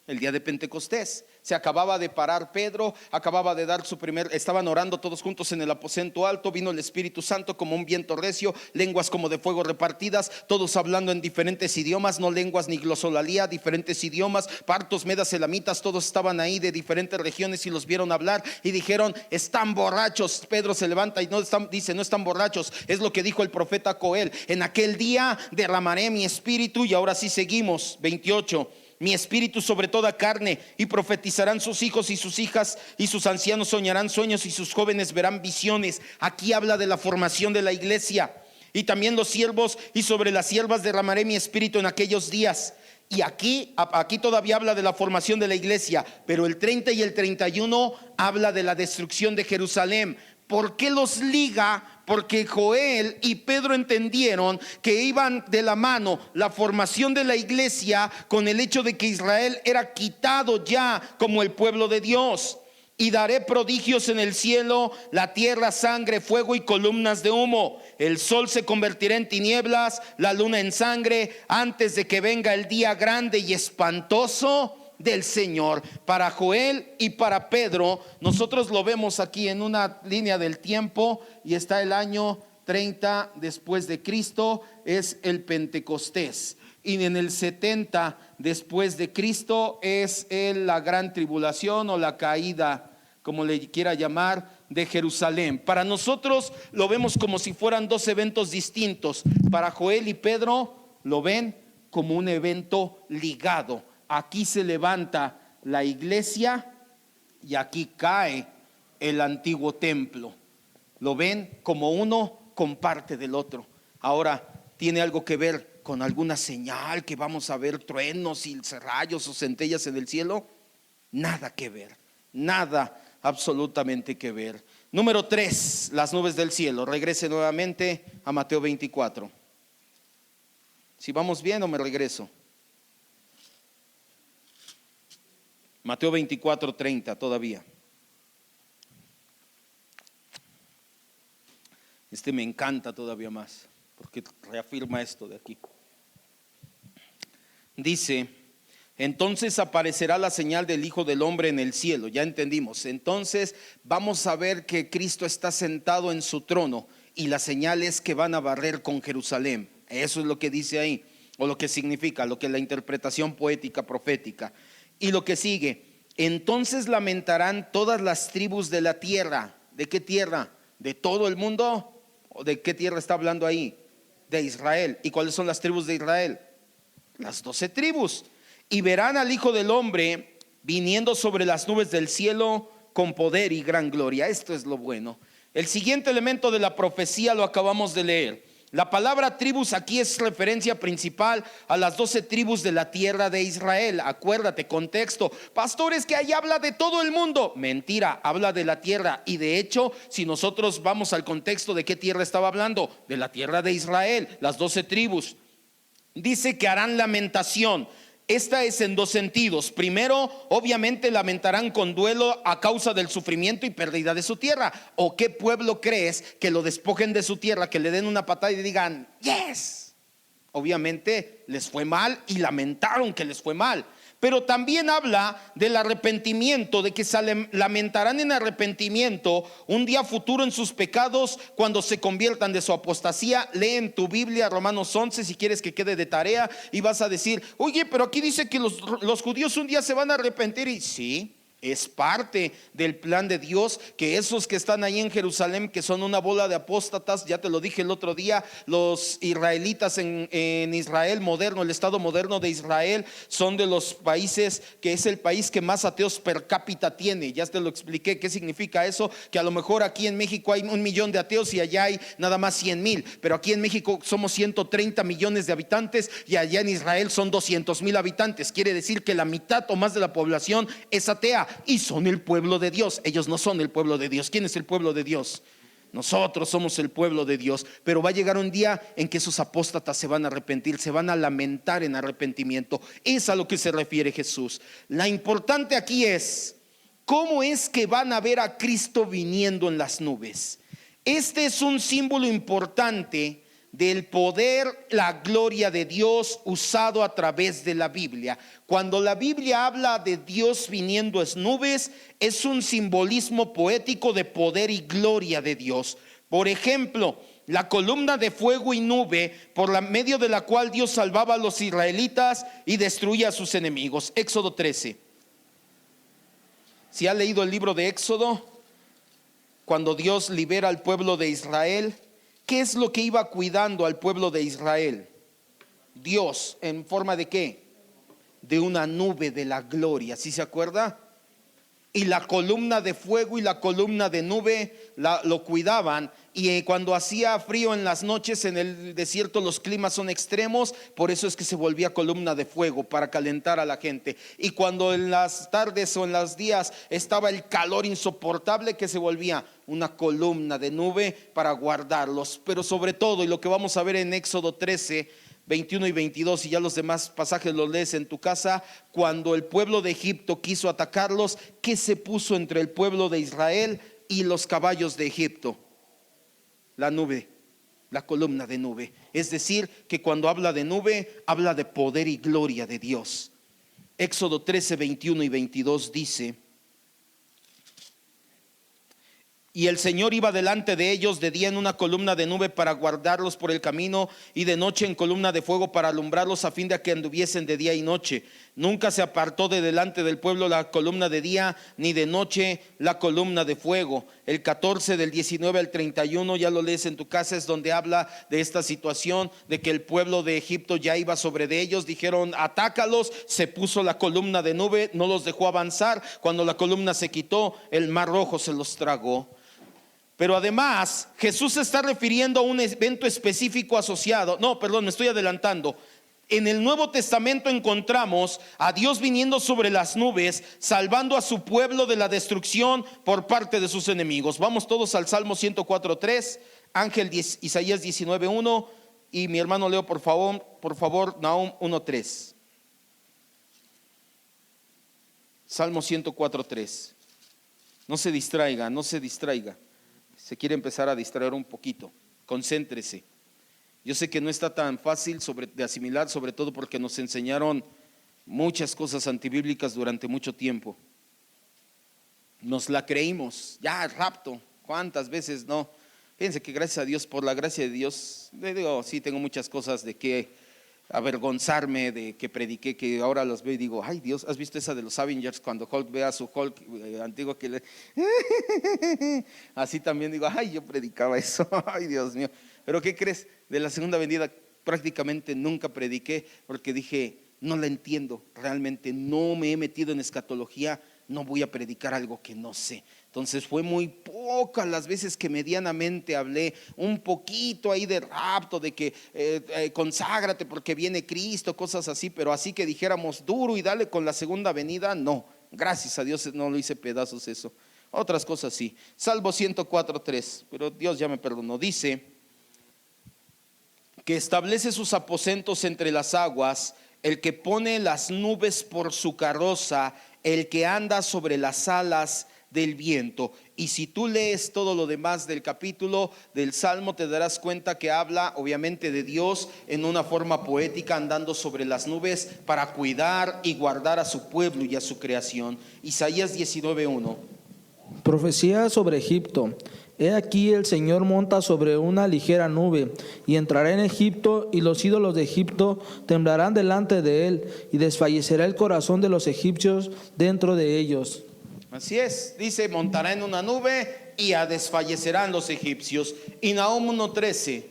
El día de Pentecostés. Se acababa de parar Pedro, acababa de dar su estaban orando todos juntos en el aposento alto, vino el Espíritu Santo como un viento recio, lenguas como de fuego repartidas, todos hablando en diferentes idiomas, no lenguas ni glosolalía, diferentes idiomas, partos, medas, elamitas, todos estaban ahí de diferentes regiones y los vieron hablar y dijeron, están borrachos. Pedro se levanta y dice, no están borrachos, es lo que dijo el profeta Joel, en aquel día derramaré mi espíritu. Y ahora sí seguimos, 28. mi espíritu sobre toda carne, y profetizarán sus hijos y sus hijas, y sus ancianos soñarán sueños, y sus jóvenes verán visiones. Aquí habla de la formación de la iglesia. Y también los siervos y sobre las siervas derramaré mi espíritu en aquellos días. Y aquí todavía habla de la formación de la iglesia, pero el 30 y el 31 habla de la destrucción de Jerusalén. ¿Por qué los liga? Porque Joel y Pedro entendieron que iban de la mano la formación de la iglesia con el hecho de que Israel era quitado ya como el pueblo de Dios. Y daré prodigios en el cielo, la tierra, sangre, fuego y columnas de humo. El sol se convertirá en tinieblas, la luna en sangre, antes de que venga el día grande y espantoso del Señor. Para Joel y para Pedro, nosotros lo vemos aquí en una línea del tiempo, y está el año 30 después de Cristo, es el Pentecostés. Y en el 70 después de Cristo es la gran tribulación o la caída, como le quiera llamar, de Jerusalén. Para nosotros lo vemos como si fueran dos eventos distintos. Para Joel y Pedro lo ven como un evento ligado. Aquí se levanta la iglesia y aquí cae el antiguo templo. Lo ven como uno comparte del otro. Ahora, ¿tiene algo que ver con alguna señal que vamos a ver truenos y rayos o centellas en el cielo? Nada que ver, nada absolutamente que ver. Número 3, las nubes del cielo. Regrese nuevamente a Mateo 24. Si vamos bien o me regreso. Mateo 24, 30 todavía. Me encanta todavía más, porque reafirma esto de aquí. Dice: entonces aparecerá la señal del Hijo del Hombre en el cielo. Ya entendimos. Entonces vamos a ver que Cristo está sentado en su trono, y la señal es que van a barrer con Jerusalén. Eso es lo que dice ahí, o lo que significa, lo que es la interpretación poética, profética. Y lo que sigue: entonces lamentarán todas las tribus de la tierra. ¿De qué tierra? ¿De todo el mundo? ¿O de qué tierra está hablando ahí? De Israel. ¿Y cuáles son las tribus de Israel? Las 12 tribus. Y verán al Hijo del Hombre viniendo sobre las nubes del cielo con poder y gran gloria. Esto es lo bueno. El siguiente elemento de la profecía lo acabamos de leer. La palabra tribus aquí es referencia principal a las 12 tribus de la tierra de Israel. Acuérdate, contexto. Pastores, que ahí habla de todo el mundo. Mentira, habla de la tierra. Y de hecho, si nosotros vamos al contexto, ¿de qué tierra estaba hablando? De la tierra de Israel, las 12 tribus. Dice que harán lamentación. Esta es en dos sentidos. Primero, obviamente lamentarán con duelo a causa del sufrimiento y pérdida de su tierra. ¿O qué pueblo crees que lo despojen de su tierra, que le den una patada y digan yes? Obviamente les fue mal y lamentaron que les fue mal. Pero también habla del arrepentimiento, de que se lamentarán en arrepentimiento un día futuro en sus pecados cuando se conviertan de su apostasía. Lee en tu Biblia Romanos 11 si quieres que quede de tarea, y vas a decir: oye, pero aquí dice que los judíos un día se van a arrepentir. Y sí, es parte del plan de Dios, que esos que están ahí en Jerusalén, que son una bola de apóstatas, ya te lo dije el otro día, los israelitas en Israel moderno, el estado moderno de Israel, son de los países que es el país que más ateos per cápita tiene. Ya te lo expliqué qué significa eso, que a lo mejor aquí en México hay 1 millón de ateos y allá hay nada más 100,000, pero aquí en México somos 130 millones de habitantes y allá en Israel son 200,000 habitantes. Quiere decir que la mitad o más de la población es atea. Y son el pueblo de Dios. Ellos no son el pueblo de Dios. ¿Quién es el pueblo de Dios? Nosotros somos el pueblo de Dios. Pero va a llegar un día en que esos apóstatas se van a arrepentir, se van a lamentar en arrepentimiento. Es a lo que se refiere Jesús. La importante aquí es: ¿cómo es que van a ver a Cristo viniendo en las nubes? Este es un símbolo importante del poder, la gloria de Dios usado a través de la Biblia. Cuando la Biblia habla de Dios viniendo en nubes, es un simbolismo poético de poder y gloria de Dios. Por ejemplo, la columna de fuego y nube por medio de la cual Dios salvaba a los israelitas y destruía a sus enemigos. Éxodo 13. Si ha leído el libro de Éxodo, cuando Dios libera al pueblo de Israel, ¿qué es lo que iba cuidando al pueblo de Israel? Dios, ¿en forma de qué? de una nube de la gloria. ¿Sí se acuerda? Y la columna de fuego y la columna de nube lo cuidaban. Y cuando hacía frío en las noches en el desierto, los climas son extremos, por eso es que se volvía columna de fuego para calentar a la gente. Y cuando en las tardes o en los días estaba el calor insoportable, que se volvía una columna de nube para guardarlos. Pero sobre todo, y lo que vamos a ver en Éxodo 13, 21 y 22, y ya los demás pasajes los lees en tu casa, cuando el pueblo de Egipto quiso atacarlos, ¿qué se puso entre el pueblo de Israel y los caballos de Egipto? La nube, la columna de nube. Es decir, que cuando habla de nube, habla de poder y gloria de Dios. Éxodo 13, 21 y 22 dice: y el Señor iba delante de ellos de día en una columna de nube para guardarlos por el camino, y de noche en columna de fuego para alumbrarlos, a fin de que anduviesen de día y noche. Nunca se apartó de delante del pueblo la columna de día, ni de noche la columna de fuego. El 14 del 19 al 31, ya lo lees en tu casa, es donde habla de esta situación de que el pueblo de Egipto ya iba sobre de ellos. Dijeron: atácalos. Se puso la columna de nube, no los dejó avanzar. Cuando la columna se quitó, el mar rojo se los tragó. Pero además Jesús se está refiriendo a un evento específico asociado. No, perdón, me estoy adelantando. En el Nuevo Testamento encontramos a Dios viniendo sobre las nubes, salvando a su pueblo de la destrucción por parte de sus enemigos. Vamos todos al Salmo 104:3, Ángel 10, Isaías 19:1, y mi hermano Leo, por favor, Nahum 1:3. Salmo 104:3. No se distraiga, no se distraiga. Se quiere empezar a distraer un poquito. Concéntrese. Yo sé que no está tan fácil de asimilar, sobre todo porque nos enseñaron muchas cosas antibíblicas durante mucho tiempo. Nos la creímos. Ya, el rapto. ¿Cuántas veces no? Fíjense que gracias a Dios, por la gracia de Dios, le digo, sí tengo muchas cosas de que avergonzarme, de que prediqué, que ahora los veo y digo: ay Dios, ¿has visto esa de los Avengers cuando Hulk ve a su Hulk antiguo que le así también digo: ay, yo predicaba eso, ay Dios mío. Pero ¿qué crees? De la segunda venida prácticamente nunca prediqué, porque dije: no la entiendo, realmente no me he metido en escatología, no voy a predicar algo que no sé. Entonces fue muy pocas las veces que medianamente hablé un poquito ahí de rapto, de que conságrate porque viene Cristo, cosas así. Pero así que dijéramos duro y dale con la segunda venida, no. Gracias a Dios no lo hice pedazos eso. Otras cosas sí. Salmo 104:3, pero Dios ya me perdonó. Dice que establece sus aposentos entre las aguas, el que pone las nubes por su carroza, el que anda sobre las alas del viento. Y si tú lees todo lo demás del capítulo del Salmo, te darás cuenta que habla obviamente de Dios en una forma poética, andando sobre las nubes para cuidar y guardar a su pueblo y a su creación. Isaías 19:1. Profecía sobre Egipto. He aquí el Señor monta sobre una ligera nube y entrará en Egipto, y los ídolos de Egipto temblarán delante de él, y desfallecerá el corazón de los egipcios dentro de ellos. Así es, dice: montará en una nube y desfallecerán los egipcios. Y Nahum 1:13.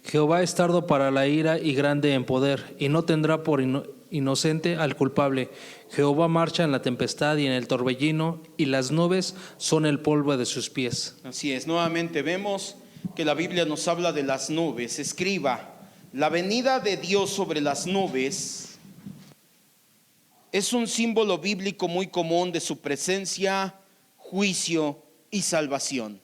Jehová es tardo para la ira y grande en poder, y no tendrá por inocente al culpable. Jehová marcha en la tempestad y en el torbellino, y las nubes son el polvo de sus pies. Así es, nuevamente vemos que la Biblia nos habla de las nubes. Escriba: la venida de Dios sobre las nubes es un símbolo bíblico muy común de su presencia, juicio y salvación.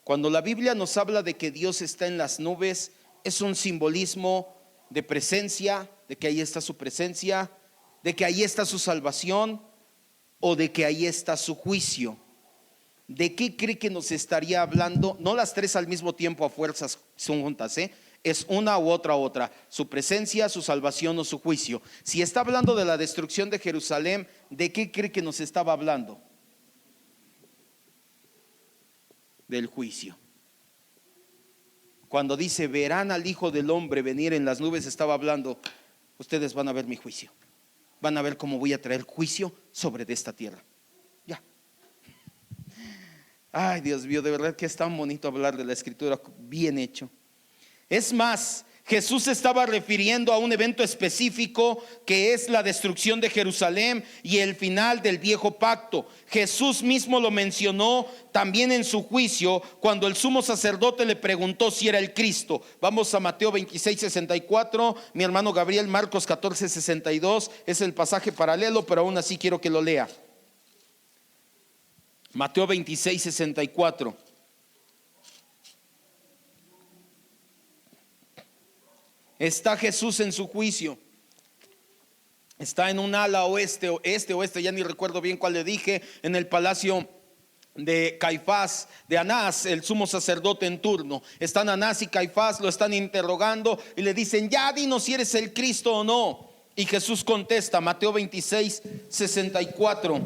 Cuando la Biblia nos habla de que Dios está en las nubes, es un simbolismo de presencia, de que ahí está su presencia, de que ahí está su salvación, o de que ahí está su juicio. ¿De qué cree que nos estaría hablando? No las tres al mismo tiempo a fuerzas son juntas, es una u otra, su presencia, su salvación o su juicio. Si está hablando de la destrucción de Jerusalén, ¿de qué cree que nos estaba hablando? Del juicio. Cuando dice: verán al Hijo del Hombre venir en las nubes, estaba hablando: ustedes van a ver mi juicio, van a ver cómo voy a traer juicio sobre de esta tierra. Ya. Ay, Dios mío, de verdad que es tan bonito hablar de la Escritura bien hecho. Es más, Jesús estaba refiriendo a un evento específico que es la destrucción de Jerusalén y el final del viejo pacto. Jesús mismo lo mencionó también en su juicio cuando el sumo sacerdote le preguntó si era el Cristo. Vamos a Mateo 26:64, mi hermano Gabriel, Marcos 14:62, es el pasaje paralelo, pero aún así quiero que lo lea. Mateo 26:64. Está Jesús en su juicio. Está en un ala oeste, ya ni recuerdo bien cuál le dije, en el palacio de Caifás, de Anás, el sumo sacerdote en turno. Están Anás y Caifás, lo están interrogando y le dicen: ya dinos si eres el Cristo o no. Y Jesús contesta, Mateo 26:64,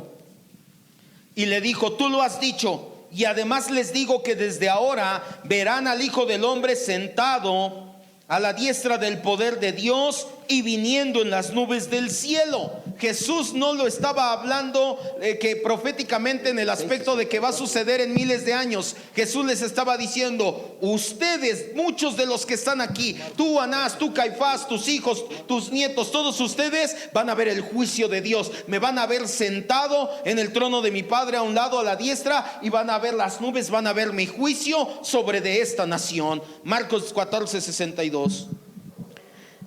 y le dijo: tú lo has dicho, y además les digo que desde ahora verán al Hijo del Hombre sentado a la diestra del poder de Dios y viniendo en las nubes del cielo. Jesús no lo estaba hablando que proféticamente en el aspecto de que va a suceder en miles de años. Jesús les estaba diciendo: ustedes, muchos de los que están aquí, tú Anás, tú Caifás, tus hijos, tus nietos, todos ustedes van a ver el juicio de Dios. Me van a ver sentado en el trono de mi Padre a un lado, a la diestra, y van a ver las nubes, van a ver mi juicio sobre de esta nación. Marcos 14:62.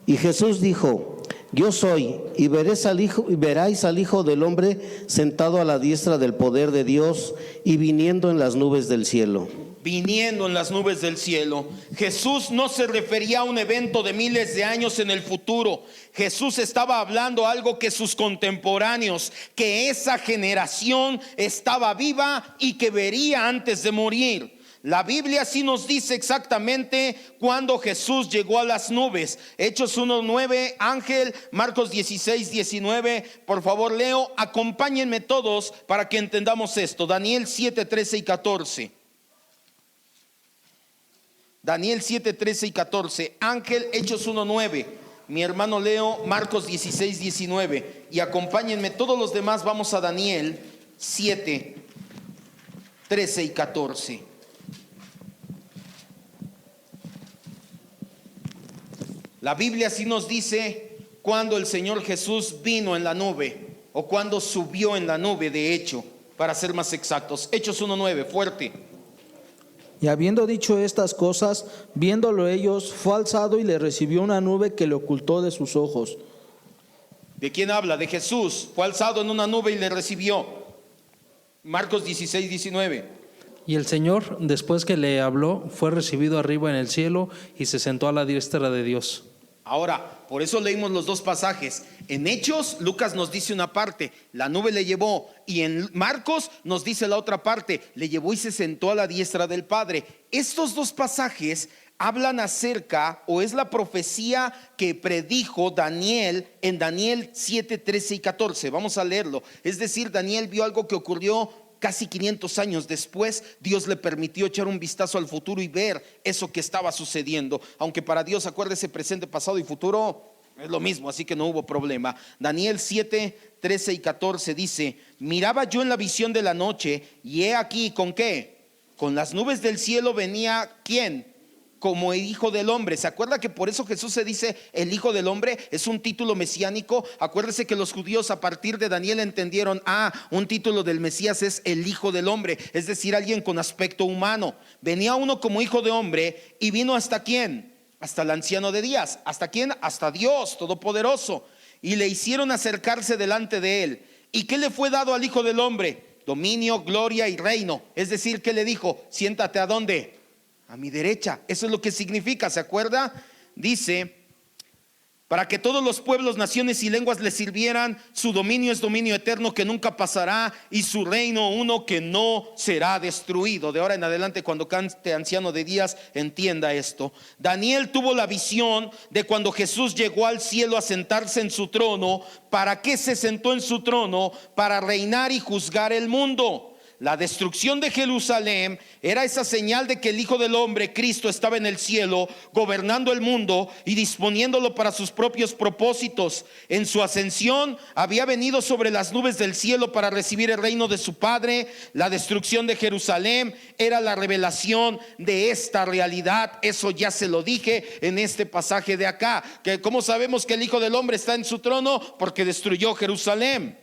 Y Jesús dijo: yo soy, y veréis al Hijo del Hombre sentado a la diestra del poder de Dios y viniendo en las nubes del cielo. Viniendo en las nubes del cielo. Jesús no se refería a un evento de miles de años en el futuro. Jesús estaba hablando algo que sus contemporáneos, que esa generación estaba viva y que vería antes de morir. La Biblia sí nos dice exactamente cuando Jesús llegó a las nubes. Hechos 1:9, Ángel, Marcos 16:19. Por favor, leo, acompáñenme todos para que entendamos esto. Daniel 7:13 y 14. Daniel 7:13 y 14. Ángel, Hechos 1:9. Mi hermano Leo, Marcos 16:19. Y acompáñenme todos los demás. Vamos a Daniel 7:13 y 14. La Biblia sí nos dice cuando el Señor Jesús vino en la nube, o cuando subió en la nube, de hecho, para ser más exactos. Hechos 1:9, fuerte. Y habiendo dicho estas cosas, viéndolo ellos, fue alzado y le recibió una nube que le ocultó de sus ojos. ¿De quién habla? De Jesús. Fue alzado en una nube y le recibió. Marcos 16:19. Y el Señor, después que le habló, fue recibido arriba en el cielo y se sentó a la diestra de Dios. Ahora, por eso leímos los dos pasajes. En Hechos, Lucas nos dice una parte, la nube le llevó, y en Marcos nos dice la otra parte, le llevó y se sentó a la diestra del Padre. Estos dos pasajes hablan acerca, o es la profecía que predijo Daniel en Daniel 7:13 y 14. Vamos a leerlo. Es decir, Daniel vio algo que ocurrió casi 500 años después. Dios le permitió echar un vistazo al futuro y ver eso que estaba sucediendo. Aunque para Dios, acuérdese, presente, pasado y futuro es lo mismo, así que no hubo problema. Daniel 7:13 y 14 dice: miraba yo en la visión de la noche, y he aquí, ¿con qué? Con las nubes del cielo venía, ¿quién? Como el Hijo del Hombre. ¿Se acuerda que por eso Jesús se dice el Hijo del Hombre? Es un título mesiánico. Acuérdese que los judíos a partir de Daniel entendieron: un título del Mesías es el Hijo del Hombre, es decir, alguien con aspecto humano. Venía uno como Hijo de Hombre, y vino ¿hasta quién? Hasta el anciano de días. ¿Hasta quién? Hasta Dios Todopoderoso. Y le hicieron acercarse delante de él. ¿Y qué le fue dado al Hijo del Hombre? Dominio, gloria y reino. Es decir, ¿qué le dijo? Siéntate, ¿a dónde? A mi derecha. Eso es lo que significa, ¿se acuerda? Dice: para que todos los pueblos, naciones y lenguas le sirvieran. Su dominio es dominio eterno que nunca pasará, y su reino uno que no será destruido. De ahora en adelante, cuando cante anciano de días, entienda esto. Daniel tuvo la visión de cuando Jesús llegó al cielo a sentarse en su trono. ¿Para qué se sentó en su trono? Para reinar y juzgar el mundo. la destrucción de Jerusalén era esa señal de que el Hijo del Hombre, Cristo, estaba en el cielo, gobernando el mundo y disponiéndolo para sus propios propósitos. En su ascensión había venido sobre las nubes del cielo para recibir el reino de su Padre. La destrucción de Jerusalén era la revelación de esta realidad. Eso ya se lo dije en este pasaje de acá. Que ¿cómo sabemos que el Hijo del Hombre está en su trono? Porque destruyó Jerusalén.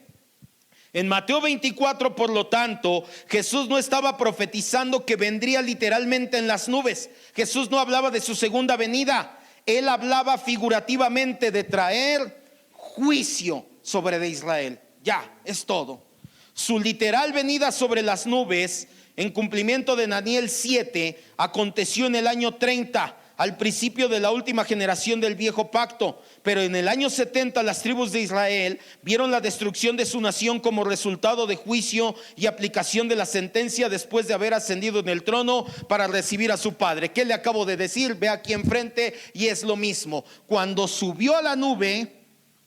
En Mateo 24, por lo tanto, Jesús no estaba profetizando que vendría literalmente en las nubes. Jesús no hablaba de su segunda venida. Él hablaba figurativamente de traer juicio sobre de Israel. Ya, es todo. Su literal venida sobre las nubes, en cumplimiento de Daniel 7, aconteció en el año 30, al principio de la última generación del viejo pacto. Pero en el año 70 las tribus de Israel vieron la destrucción de su nación como resultado de juicio y aplicación de la sentencia después de haber ascendido en el trono para recibir a su Padre. ¿Qué le acabo de decir? Ve aquí enfrente y es lo mismo. Cuando subió a la nube,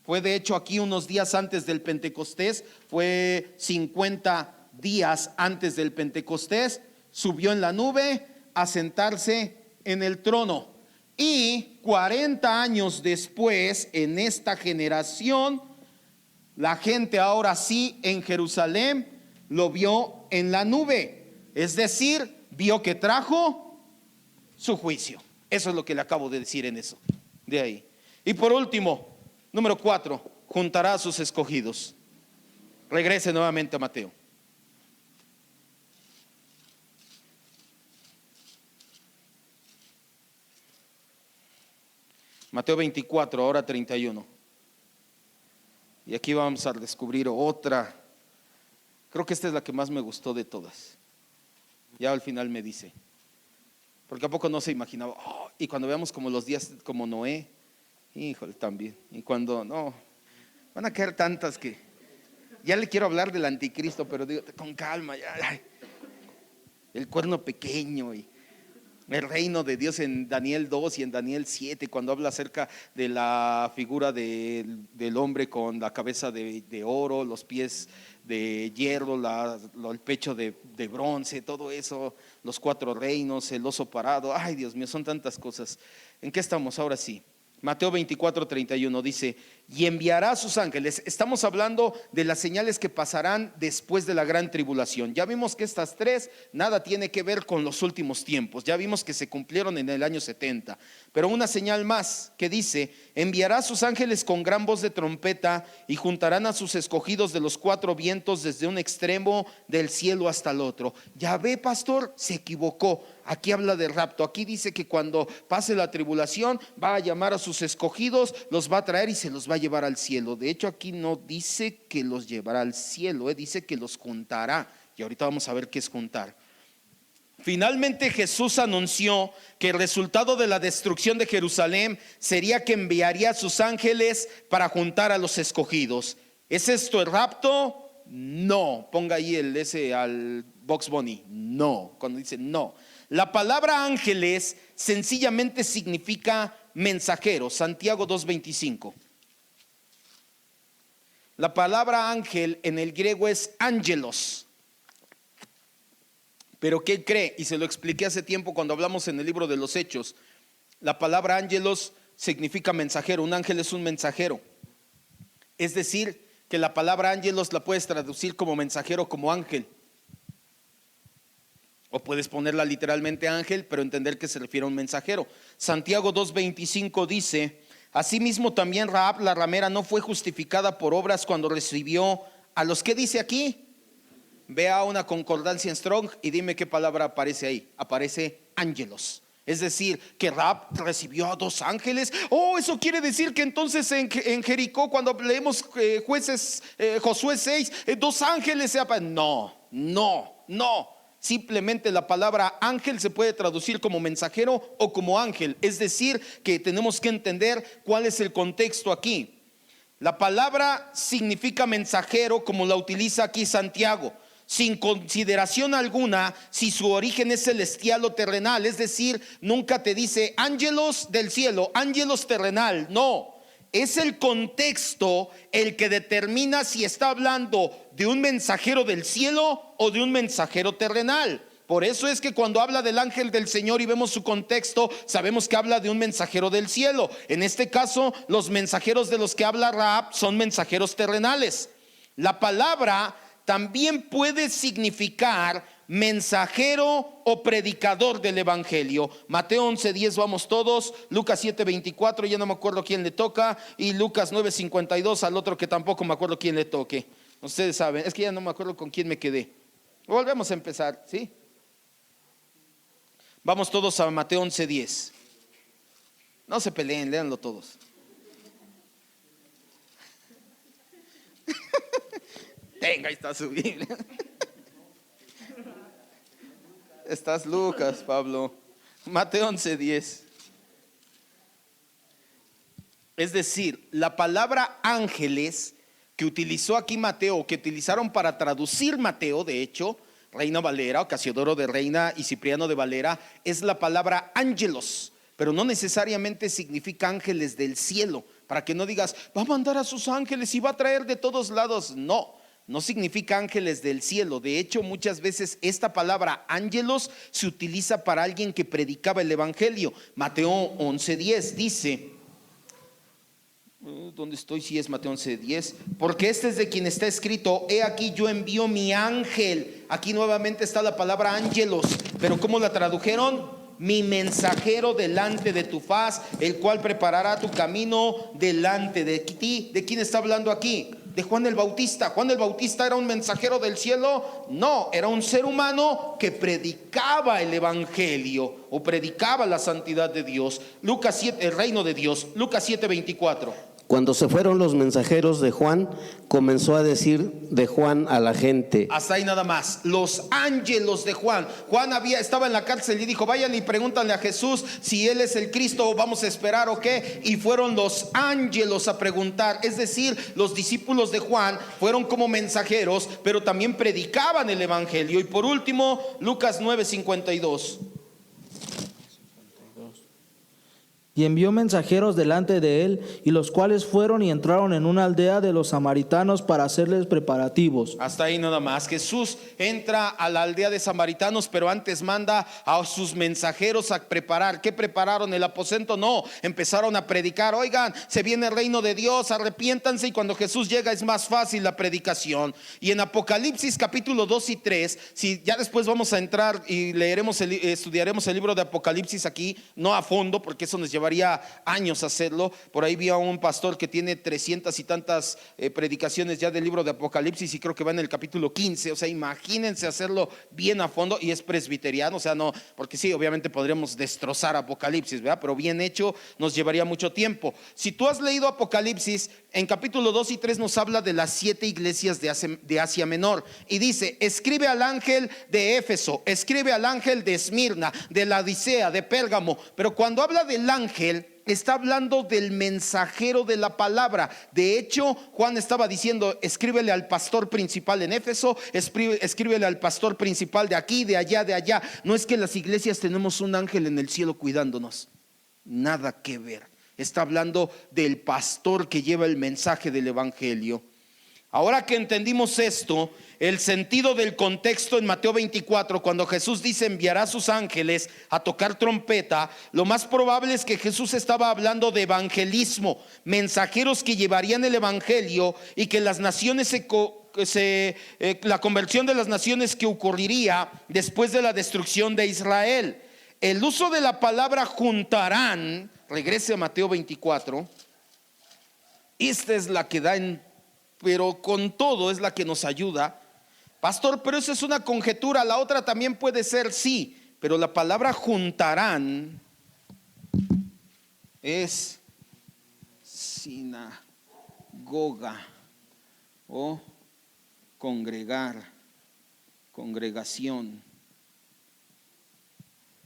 fue de hecho aquí unos días antes del Pentecostés, fue 50 días antes del Pentecostés, subió en la nube a sentarse en el trono. Y 40 años después, en esta generación, la gente ahora sí en Jerusalén lo vio en la nube. Es decir, vio que trajo su juicio. Eso es lo que le acabo de decir en eso, de ahí. Y por último, número 4, juntará a sus escogidos. Regrese nuevamente a Mateo. Mateo 24, ahora 31. Y aquí vamos a descubrir otra. Creo que esta es la que más me gustó de todas. Ya al final me dice. Porque a poco no se imaginaba. Oh, y cuando veamos como los días como Noé, híjole, también. Y cuando no, van a caer tantas que ya le quiero hablar del anticristo, pero digo, con calma, ya. Ay, el cuerno pequeño y el reino de Dios en Daniel 2 y en Daniel 7, cuando habla acerca de la figura del hombre con la cabeza de oro, los pies de hierro, el pecho de bronce, todo eso, los 4 reinos, el oso parado. Ay, Dios mío, son tantas cosas. ¿En qué estamos ahora sí? Mateo 24, 31 dice: y enviará a sus ángeles. Estamos hablando de las señales que pasarán después de la gran tribulación. Ya vimos que estas 3 nada tiene que ver con los últimos tiempos. Ya vimos que se cumplieron en el año 70. Pero una señal más que dice: enviará a sus ángeles con gran voz de trompeta y juntarán a sus escogidos de los 4 vientos desde un extremo del cielo hasta el otro. Ya ve, pastor, se equivocó. Aquí habla de rapto. Aquí dice que cuando pase la tribulación va a llamar a sus escogidos, los va a traer y se los va a llevar al cielo. De hecho, aquí no dice que los llevará al cielo, dice que los juntará. Y ahorita vamos a ver qué es juntar. Finalmente Jesús anunció que el resultado de la destrucción de Jerusalén sería que enviaría a sus ángeles para juntar a los escogidos. ¿Es esto el rapto? No. Ponga ahí el ese al Box Bunny. No. Cuando dice no. La palabra ángeles sencillamente significa mensajero. Santiago 2:25. La palabra ángel en el griego es ángelos. Pero ¿qué cree? Y se lo expliqué hace tiempo cuando hablamos en el libro de los Hechos. La palabra ángelos significa mensajero. Un ángel es un mensajero. Es decir, que la palabra ángelos la puedes traducir como mensajero, como ángel. O puedes ponerla literalmente ángel, pero entender que se refiere a un mensajero. Santiago 2:25 dice: asimismo también Rahab la ramera no fue justificada por obras cuando recibió a los que dice aquí. Vea una concordancia en Strong y dime qué palabra aparece ahí. Aparece ángelos. Es decir, que Rahab recibió a 2 ángeles. Oh, eso quiere decir que entonces en Jericó, cuando leemos Josué 6, 2 ángeles se aparecen. No. Simplemente la palabra ángel se puede traducir como mensajero o como ángel. Es decir, que tenemos que entender cuál es el contexto aquí. La palabra significa mensajero, como la utiliza aquí Santiago, sin consideración alguna si su origen es celestial o terrenal. Es decir, nunca te dice ángelos del cielo, ángelos terrenal. No, es el contexto el que determina si está hablando de un mensajero del cielo o de un mensajero terrenal. Por eso es que cuando habla del ángel del Señor y vemos su contexto, sabemos que habla de un mensajero del cielo. En este caso, los mensajeros de los que habla Rahab son mensajeros terrenales. La palabra también puede significar mensajero o predicador del evangelio. Mateo 11:10 vamos todos, Lucas 7:24, ya no me acuerdo quién le toca, y Lucas 9:52 al otro que tampoco me acuerdo quién le toque. Ustedes saben, es que ya no me acuerdo con quién me quedé. Volvemos a empezar, ¿sí? Vamos todos a Mateo 11:10. No se peleen, léanlo todos. Tenga, ahí está su Biblia. Estás Lucas, Pablo. Mateo 11:10. Es decir, la palabra ángeles que utilizó aquí Mateo, que utilizaron para traducir Mateo, de hecho, Reina Valera, Casiodoro de Reina y Cipriano de Valera, es la palabra ángelos, pero no necesariamente significa ángeles del cielo. Para que no digas, va a mandar a sus ángeles y va a traer de todos lados. No significa ángeles del cielo. De hecho, muchas veces esta palabra ángelos se utiliza para alguien que predicaba el evangelio. Mateo 11:10 dice, ¿dónde estoy? Si es Mateo 11:10. Porque este es de quien está escrito, he aquí yo envío mi ángel. Aquí nuevamente está la palabra ángelos, pero ¿cómo la tradujeron? Mi mensajero delante de tu faz, el cual preparará tu camino delante de ti. ¿De quién está hablando aquí? De Juan el Bautista. ¿Juan el Bautista era un mensajero del cielo? No, era un ser humano que predicaba el evangelio o predicaba la santidad de Dios. Lucas 7, el reino de Dios. Lucas 7:24. Cuando se fueron los mensajeros de Juan, comenzó a decir de Juan a la gente. Hasta ahí nada más. Los ángelos de Juan. Juan estaba en la cárcel y dijo, vayan y pregúntanle a Jesús si él es el Cristo o vamos a esperar o qué. Y fueron los ángelos a preguntar. Es decir, los discípulos de Juan fueron como mensajeros, pero también predicaban el evangelio. Y por último, Lucas 9:52. Y envió mensajeros delante de él, y los cuales fueron y entraron en una aldea de los samaritanos para hacerles preparativos. Hasta ahí nada más. Jesús entra a la aldea de samaritanos, pero antes manda a sus mensajeros a preparar. ¿Qué prepararon? ¿El aposento? No, empezaron a predicar. Oigan, se viene el reino de Dios, arrepiéntanse. Y cuando Jesús llega es más fácil la predicación. Y en Apocalipsis capítulo 2 y 3, si ya después vamos a entrar y estudiaremos el libro de Apocalipsis aquí, no a fondo, porque eso nos llevaría años hacerlo. Por ahí vi a un pastor que tiene 300 y tantas predicaciones ya del libro de Apocalipsis, y creo que va en el capítulo 15. O sea, imagínense hacerlo bien a fondo, y es presbiteriano. O sea, no, porque sí, obviamente podríamos destrozar Apocalipsis, ¿verdad? Pero bien hecho nos llevaría mucho tiempo. Si tú has leído Apocalipsis, en capítulo 2 y 3 nos habla de las 7 iglesias de Asia Menor, y dice, escribe al ángel de Éfeso, escribe al ángel de Esmirna, de la Odisea, de Pérgamo. Pero cuando habla del ángel, está hablando del mensajero de la palabra. De hecho, Juan estaba diciendo, escríbele al pastor principal en Éfeso, escríbele al pastor principal de aquí, de allá, de allá. No es que las iglesias tenemos un ángel en el cielo cuidándonos, nada que ver. Está hablando del pastor que lleva el mensaje del evangelio. Ahora que entendimos esto, el sentido del contexto en Mateo 24, cuando Jesús dice enviará a sus ángeles a tocar trompeta, lo más probable es que Jesús estaba hablando de evangelismo, mensajeros que llevarían el evangelio, y que las naciones la conversión de las naciones que ocurriría después de la destrucción de Israel. El uso de la palabra juntarán, regrese a Mateo 24, esta es la que da pero con todo es la que nos ayuda. Pastor, pero eso es una conjetura. La otra también puede ser, sí, pero la palabra juntarán es sinagoga o congregar, congregación.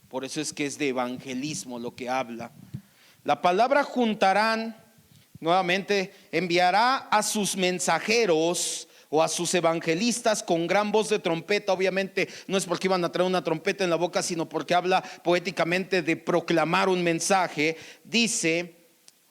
Por eso es que es de evangelismo lo que habla. La palabra juntarán, nuevamente, enviará a sus mensajeros o a sus evangelistas con gran voz de trompeta. Obviamente no es porque iban a traer una trompeta en la boca, sino porque habla poéticamente de proclamar un mensaje. Dice,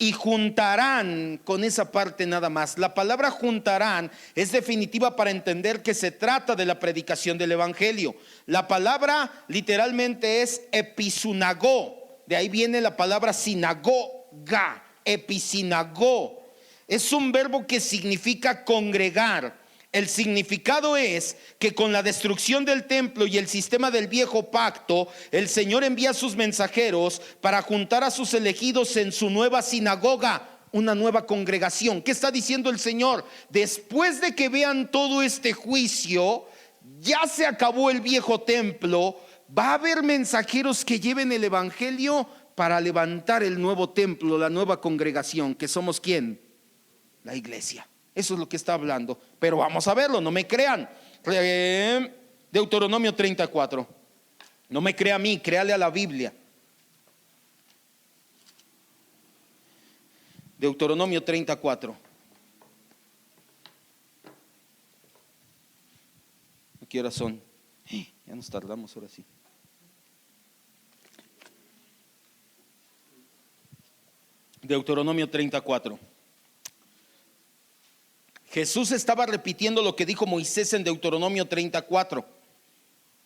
y juntarán, con esa parte nada más. La palabra juntarán es definitiva para entender que se trata de la predicación del evangelio. La palabra literalmente es episunagó, de ahí viene la palabra sinagoga, episinagó. Es un verbo que significa congregar. El significado es que con la destrucción del templo y el sistema del viejo pacto, el Señor envía a sus mensajeros para juntar a sus elegidos en su nueva sinagoga, una nueva congregación. ¿Qué está diciendo el Señor? Después de que vean todo este juicio, ya se acabó el viejo templo, va a haber mensajeros que lleven el evangelio para levantar el nuevo templo, la nueva congregación, que somos ¿quién? La iglesia. Eso es lo que está hablando. Pero vamos a verlo, no me crean. Deuteronomio 34. No me crea a mí, créale a la Biblia. Deuteronomio 34. ¿A qué horas son? Ya nos tardamos ahora sí. Deuteronomio 34. Jesús estaba repitiendo lo que dijo Moisés en Deuteronomio 34.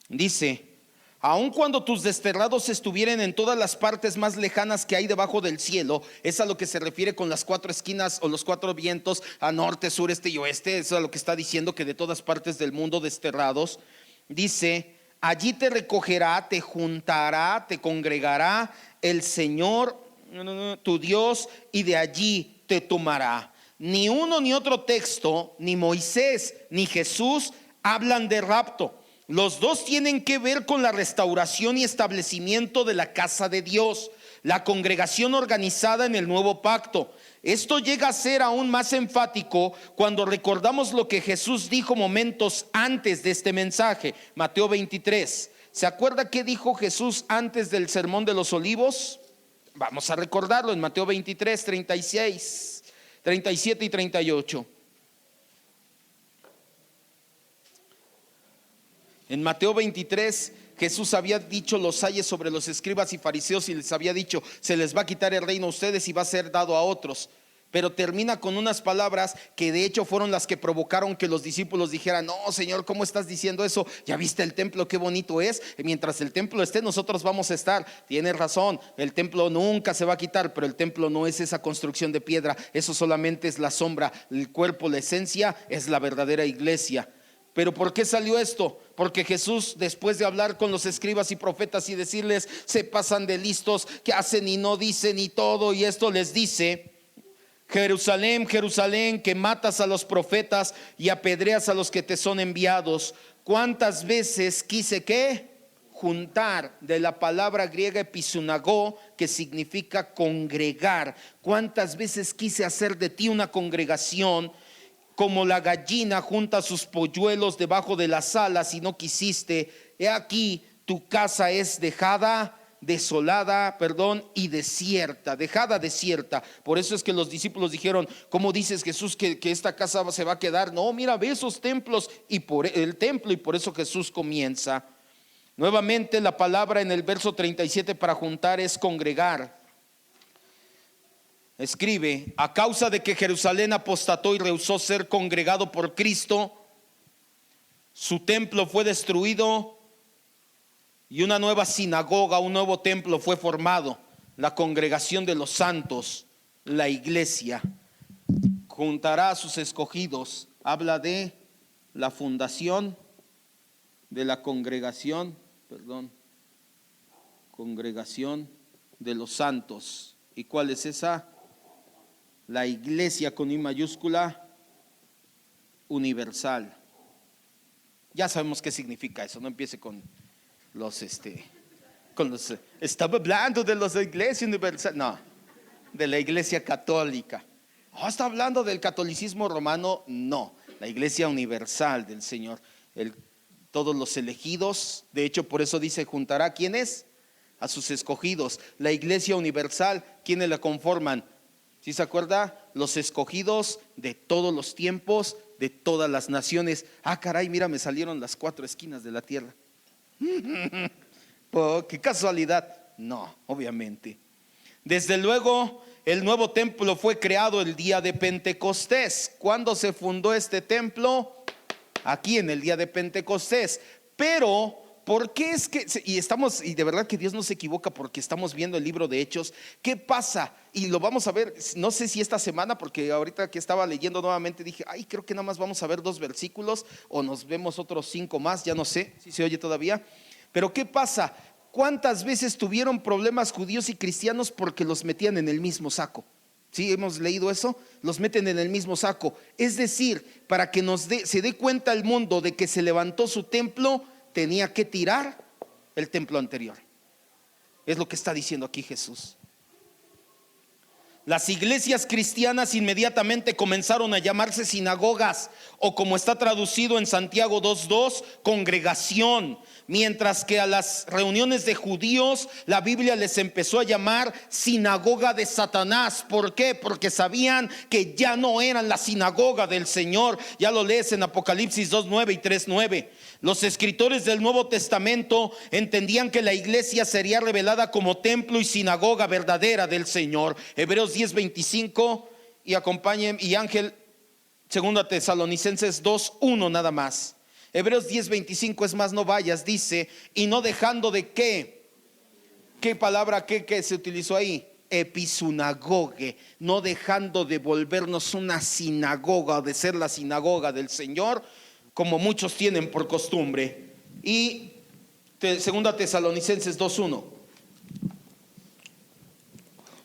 Dice: aun cuando tus desterrados estuvieren en todas las partes más lejanas que hay debajo del cielo, es a lo que se refiere con las cuatro esquinas o los cuatro vientos, a norte, sur, este y oeste. Eso es a lo que está diciendo, que de todas partes del mundo desterrados. Dice: allí te recogerá, te juntará, te congregará el Señor tu Dios, y de allí te tomará. Ni uno ni otro texto, ni Moisés ni Jesús, hablan de rapto. Los dos tienen que ver con la restauración y establecimiento de la casa de Dios, la congregación organizada en el nuevo pacto. Esto llega a ser aún más enfático cuando recordamos lo que Jesús dijo momentos antes de este mensaje. Mateo 23. ¿Se acuerda qué dijo Jesús antes del sermón de los olivos? Vamos a recordarlo en Mateo 23, 36. 37 y 38. En Mateo 23, Jesús había dicho los ayes sobre los escribas y fariseos, y les había dicho: se les va a quitar el reino a ustedes y va a ser dado a otros. Pero termina con unas palabras que de hecho fueron las que provocaron que los discípulos dijeran: no, Señor, ¿cómo estás diciendo eso? ¿Ya viste el templo? Qué bonito es. Mientras el templo esté, nosotros vamos a estar. Tienes razón, el templo nunca se va a quitar, pero el templo no es esa construcción de piedra. Eso solamente es la sombra. El cuerpo, la esencia, es la verdadera iglesia. ¿Pero por qué salió esto? Porque Jesús, después de hablar con los escribas y profetas y decirles: se pasan de listos, que hacen y no dicen y todo, y esto les dice: Jerusalén, Jerusalén, que matas a los profetas y apedreas a los que te son enviados. ¿Cuántas veces quise qué? Juntar, de la palabra griega episunagó, que significa congregar. ¿Cuántas veces quise hacer de ti una congregación? Como la gallina junta sus polluelos debajo de las alas, y no quisiste. He aquí, tu casa es dejada, desolada, y desierta, dejada, desierta. Por eso es que los discípulos dijeron: ¿cómo dices, Jesús, que esta casa se va a quedar? No, mira, ve esos templos y por el templo. Y por eso Jesús comienza nuevamente. La palabra en el verso 37 para juntar es congregar. Escribe: a causa de que Jerusalén apostató y rehusó ser congregado por Cristo, su templo fue destruido y una nueva sinagoga, un nuevo templo fue formado, la congregación de los santos, la iglesia. Juntará a sus escogidos. Habla de la fundación de la congregación, congregación de los santos. ¿Y cuál es esa? La iglesia con I mayúscula, universal. Ya sabemos qué significa eso, no empiece con los estaba hablando de la iglesia universal. No, de la iglesia católica. ¿Está hablando del catolicismo romano? No, la iglesia universal del Señor. Todos los elegidos. De hecho, por eso dice: juntará, ¿quiénes? A sus escogidos. La iglesia universal, ¿quiénes la conforman? ¿Sí se acuerda? Los escogidos de todos los tiempos, de todas las naciones. Caray, mira, me salieron las cuatro esquinas de la tierra. Oh, qué casualidad. No, obviamente. Desde luego, el nuevo templo fue creado el día de Pentecostés. ¿Cuándo se fundó este templo? Aquí en el día de Pentecostés. Pero ¿por qué es que, y de verdad que Dios no se equivoca porque estamos viendo el libro de Hechos? ¿Qué pasa? Y lo vamos a ver, no sé si esta semana, porque ahorita que estaba leyendo nuevamente dije, ay, creo que nada más vamos a ver 2 versículos o nos vemos otros 5 más, ya no sé si se oye todavía. Pero ¿qué pasa? ¿Cuántas veces tuvieron problemas judíos y cristianos porque los metían en el mismo saco? ¿Sí hemos leído eso? Los meten en el mismo saco. Es decir, para que se dé cuenta el mundo de que se levantó su templo, tenía que tirar el templo anterior. Es lo que está diciendo aquí Jesús. Las iglesias cristianas inmediatamente comenzaron a llamarse sinagogas, o como está traducido en Santiago 2:2, congregación, mientras que a las reuniones de judíos la Biblia les empezó a llamar sinagoga de Satanás. ¿Por qué? Porque sabían que ya no eran la sinagoga del Señor. Ya lo lees en Apocalipsis 2:9 y 3:9. Los escritores del Nuevo Testamento entendían que la iglesia sería revelada como templo y sinagoga verdadera del Señor. Hebreos 10:25, y acompañen, y Ángel, 2 Tesalonicenses 2:1 nada más. Hebreos 10:25, es más, no vayas, dice, y no dejando de ¿qué palabra que se utilizó ahí? Episinagoge, no dejando de volvernos una sinagoga, de ser la sinagoga del Señor, como muchos tienen por costumbre. Y 2 Tesalonicenses 2:1.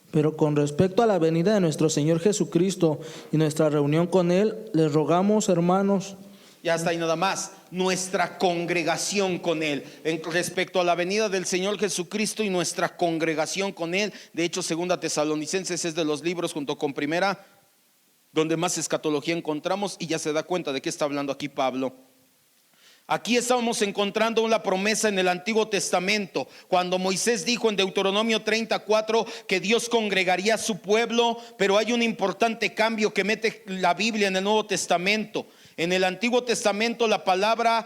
Pero con respecto a la venida de nuestro Señor Jesucristo y nuestra reunión con Él, les rogamos, hermanos. Ya está ahí nada más. Nuestra congregación con Él. En respecto a la venida del Señor Jesucristo y nuestra congregación con Él. De hecho, 2 Tesalonicenses es de los libros junto con Primera donde más escatología encontramos, y ya se da cuenta de qué está hablando aquí Pablo. Aquí estamos encontrando una promesa en el Antiguo Testamento, cuando Moisés dijo en Deuteronomio 34 que Dios congregaría a su pueblo, pero hay un importante cambio que mete la Biblia en el Nuevo Testamento. En el Antiguo Testamento la palabra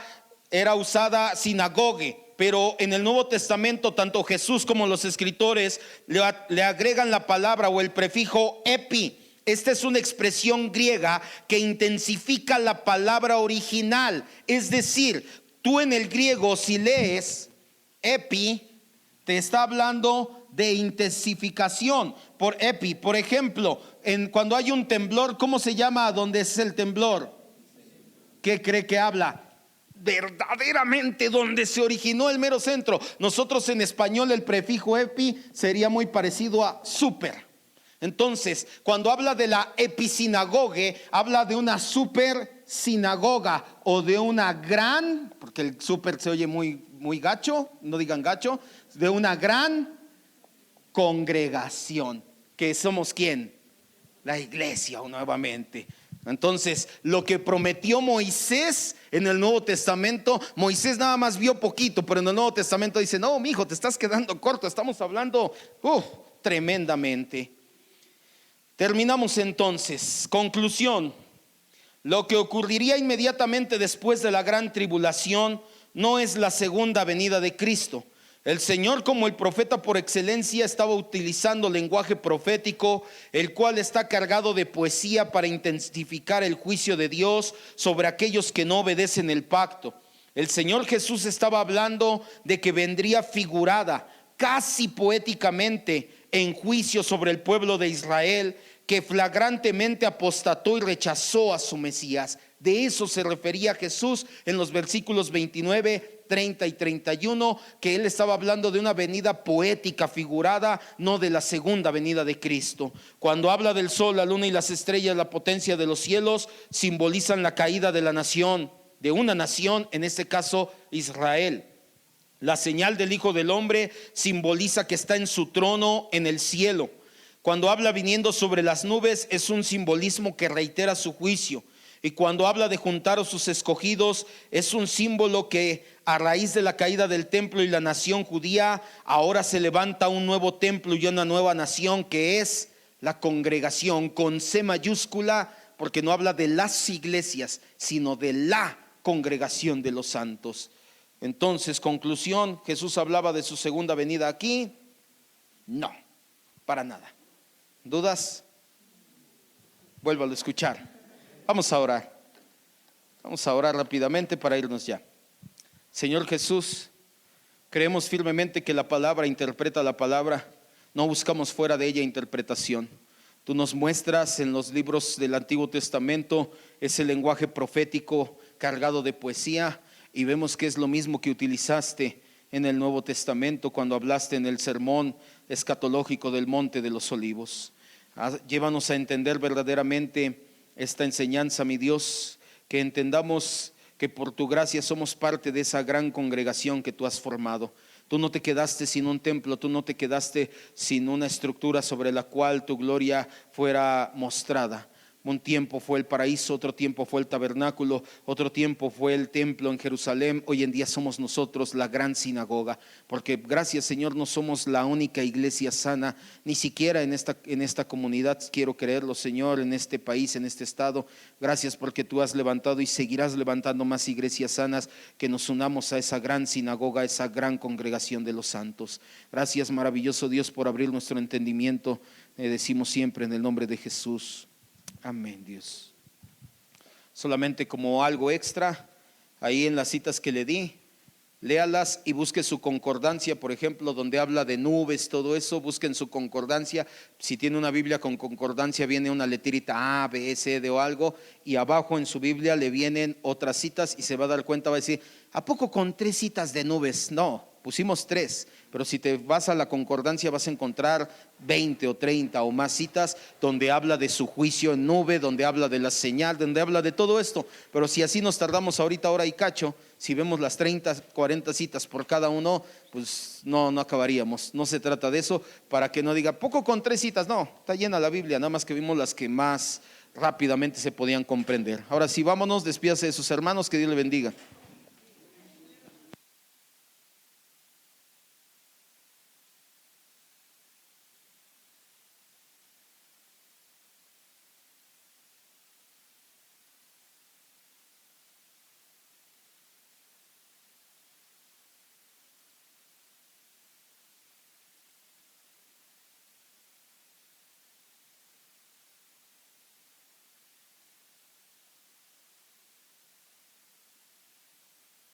era usada sinagoge, pero en el Nuevo Testamento tanto Jesús como los escritores le agregan la palabra o el prefijo epi. Esta es una expresión griega que intensifica la palabra original. Es decir, tú en el griego, si lees epi, te está hablando de intensificación por epi. Por ejemplo, cuando hay un temblor, ¿cómo se llama donde es el temblor? ¿Qué cree que habla? Verdaderamente donde se originó el mero centro. Nosotros en español el prefijo epi sería muy parecido a super. Entonces, cuando habla de la episinagoge, habla de una super sinagoga o de una gran, porque el super se oye muy gacho, no digan gacho, de una gran congregación, que somos ¿quién? La iglesia nuevamente. Entonces, lo que prometió Moisés en el Nuevo Testamento, Moisés nada más vio poquito, pero en el Nuevo Testamento dice, no, mijo, te estás quedando corto, estamos hablando tremendamente. Terminamos entonces. Conclusión: lo que ocurriría inmediatamente después de la gran tribulación no es la segunda venida de Cristo. El Señor, como el profeta por excelencia, estaba utilizando lenguaje profético, el cual está cargado de poesía para intensificar el juicio de Dios sobre aquellos que no obedecen el pacto. El Señor Jesús estaba hablando de que vendría figurada, casi poéticamente, en juicio sobre el pueblo de Israel, que flagrantemente apostató y rechazó a su Mesías. De eso se refería Jesús en los versículos 29, 30 y 31, que él estaba hablando de una venida poética figurada, no de la segunda venida de Cristo. Cuando habla del sol, la luna y las estrellas, la potencia de los cielos simbolizan la caída de la nación, de una nación, en este caso Israel. La señal del Hijo del Hombre simboliza que está en su trono en el cielo. Cuando habla viniendo sobre las nubes, es un simbolismo que reitera su juicio. Y cuando habla de juntar a sus escogidos, es un símbolo que a raíz de la caída del templo y la nación judía, ahora se levanta un nuevo templo y una nueva nación, que es la congregación, con C mayúscula, porque no habla de las iglesias, sino de la congregación de los santos. Entonces, conclusión: ¿Jesús hablaba de su segunda venida aquí? No, para nada. ¿Dudas? Vuélvalo a escuchar. Vamos a orar. Vamos a orar rápidamente para irnos ya. Señor Jesús, creemos firmemente que la palabra interpreta la palabra. No buscamos fuera de ella interpretación. Tú nos muestras en los libros del Antiguo Testamento ese lenguaje profético cargado de poesía, y vemos que es lo mismo que utilizaste en el Nuevo Testamento cuando hablaste en el sermón escatológico del Monte de los Olivos. Llévanos a entender verdaderamente esta enseñanza, mi Dios, que entendamos que por tu gracia somos parte de esa gran congregación que tú has formado. Tú no te quedaste sin un templo, tú no te quedaste sin una estructura sobre la cual tu gloria fuera mostrada. Un tiempo fue el paraíso, otro tiempo fue el tabernáculo, otro tiempo fue el templo en Jerusalén. Hoy en día somos nosotros la gran sinagoga, porque gracias, Señor, no somos la única iglesia sana, ni siquiera en esta comunidad, quiero creerlo, Señor, en este país, en este estado. Gracias porque tú has levantado y seguirás levantando más iglesias sanas, que nos unamos a esa gran sinagoga, a esa gran congregación de los santos. Gracias, maravilloso Dios, por abrir nuestro entendimiento. Decimos siempre en el nombre de Jesús. Amén, Dios. Solamente como algo extra, ahí en las citas que le di, léalas y busque su concordancia. Por ejemplo, donde habla de nubes, todo eso, busquen su concordancia. Si tiene una Biblia con concordancia, viene una letrita A, B, C, D o algo, y abajo en su Biblia le vienen otras citas, y se va a dar cuenta, va a decir: ¿a poco con 3 citas de nubes? No, pusimos 3, pero si te vas a la concordancia vas a encontrar 20 o 30 o más citas donde habla de su juicio en nube, donde habla de la señal, donde habla de todo esto. Pero si así nos tardamos ahorita hora y cacho, si vemos las 30, 40 citas por cada uno, pues no acabaríamos. No se trata de eso, para que no diga poco con 3 citas. No, está llena la Biblia, nada más que vimos las que más rápidamente se podían comprender. Ahora sí, vámonos, despídase de sus hermanos, que Dios le bendiga.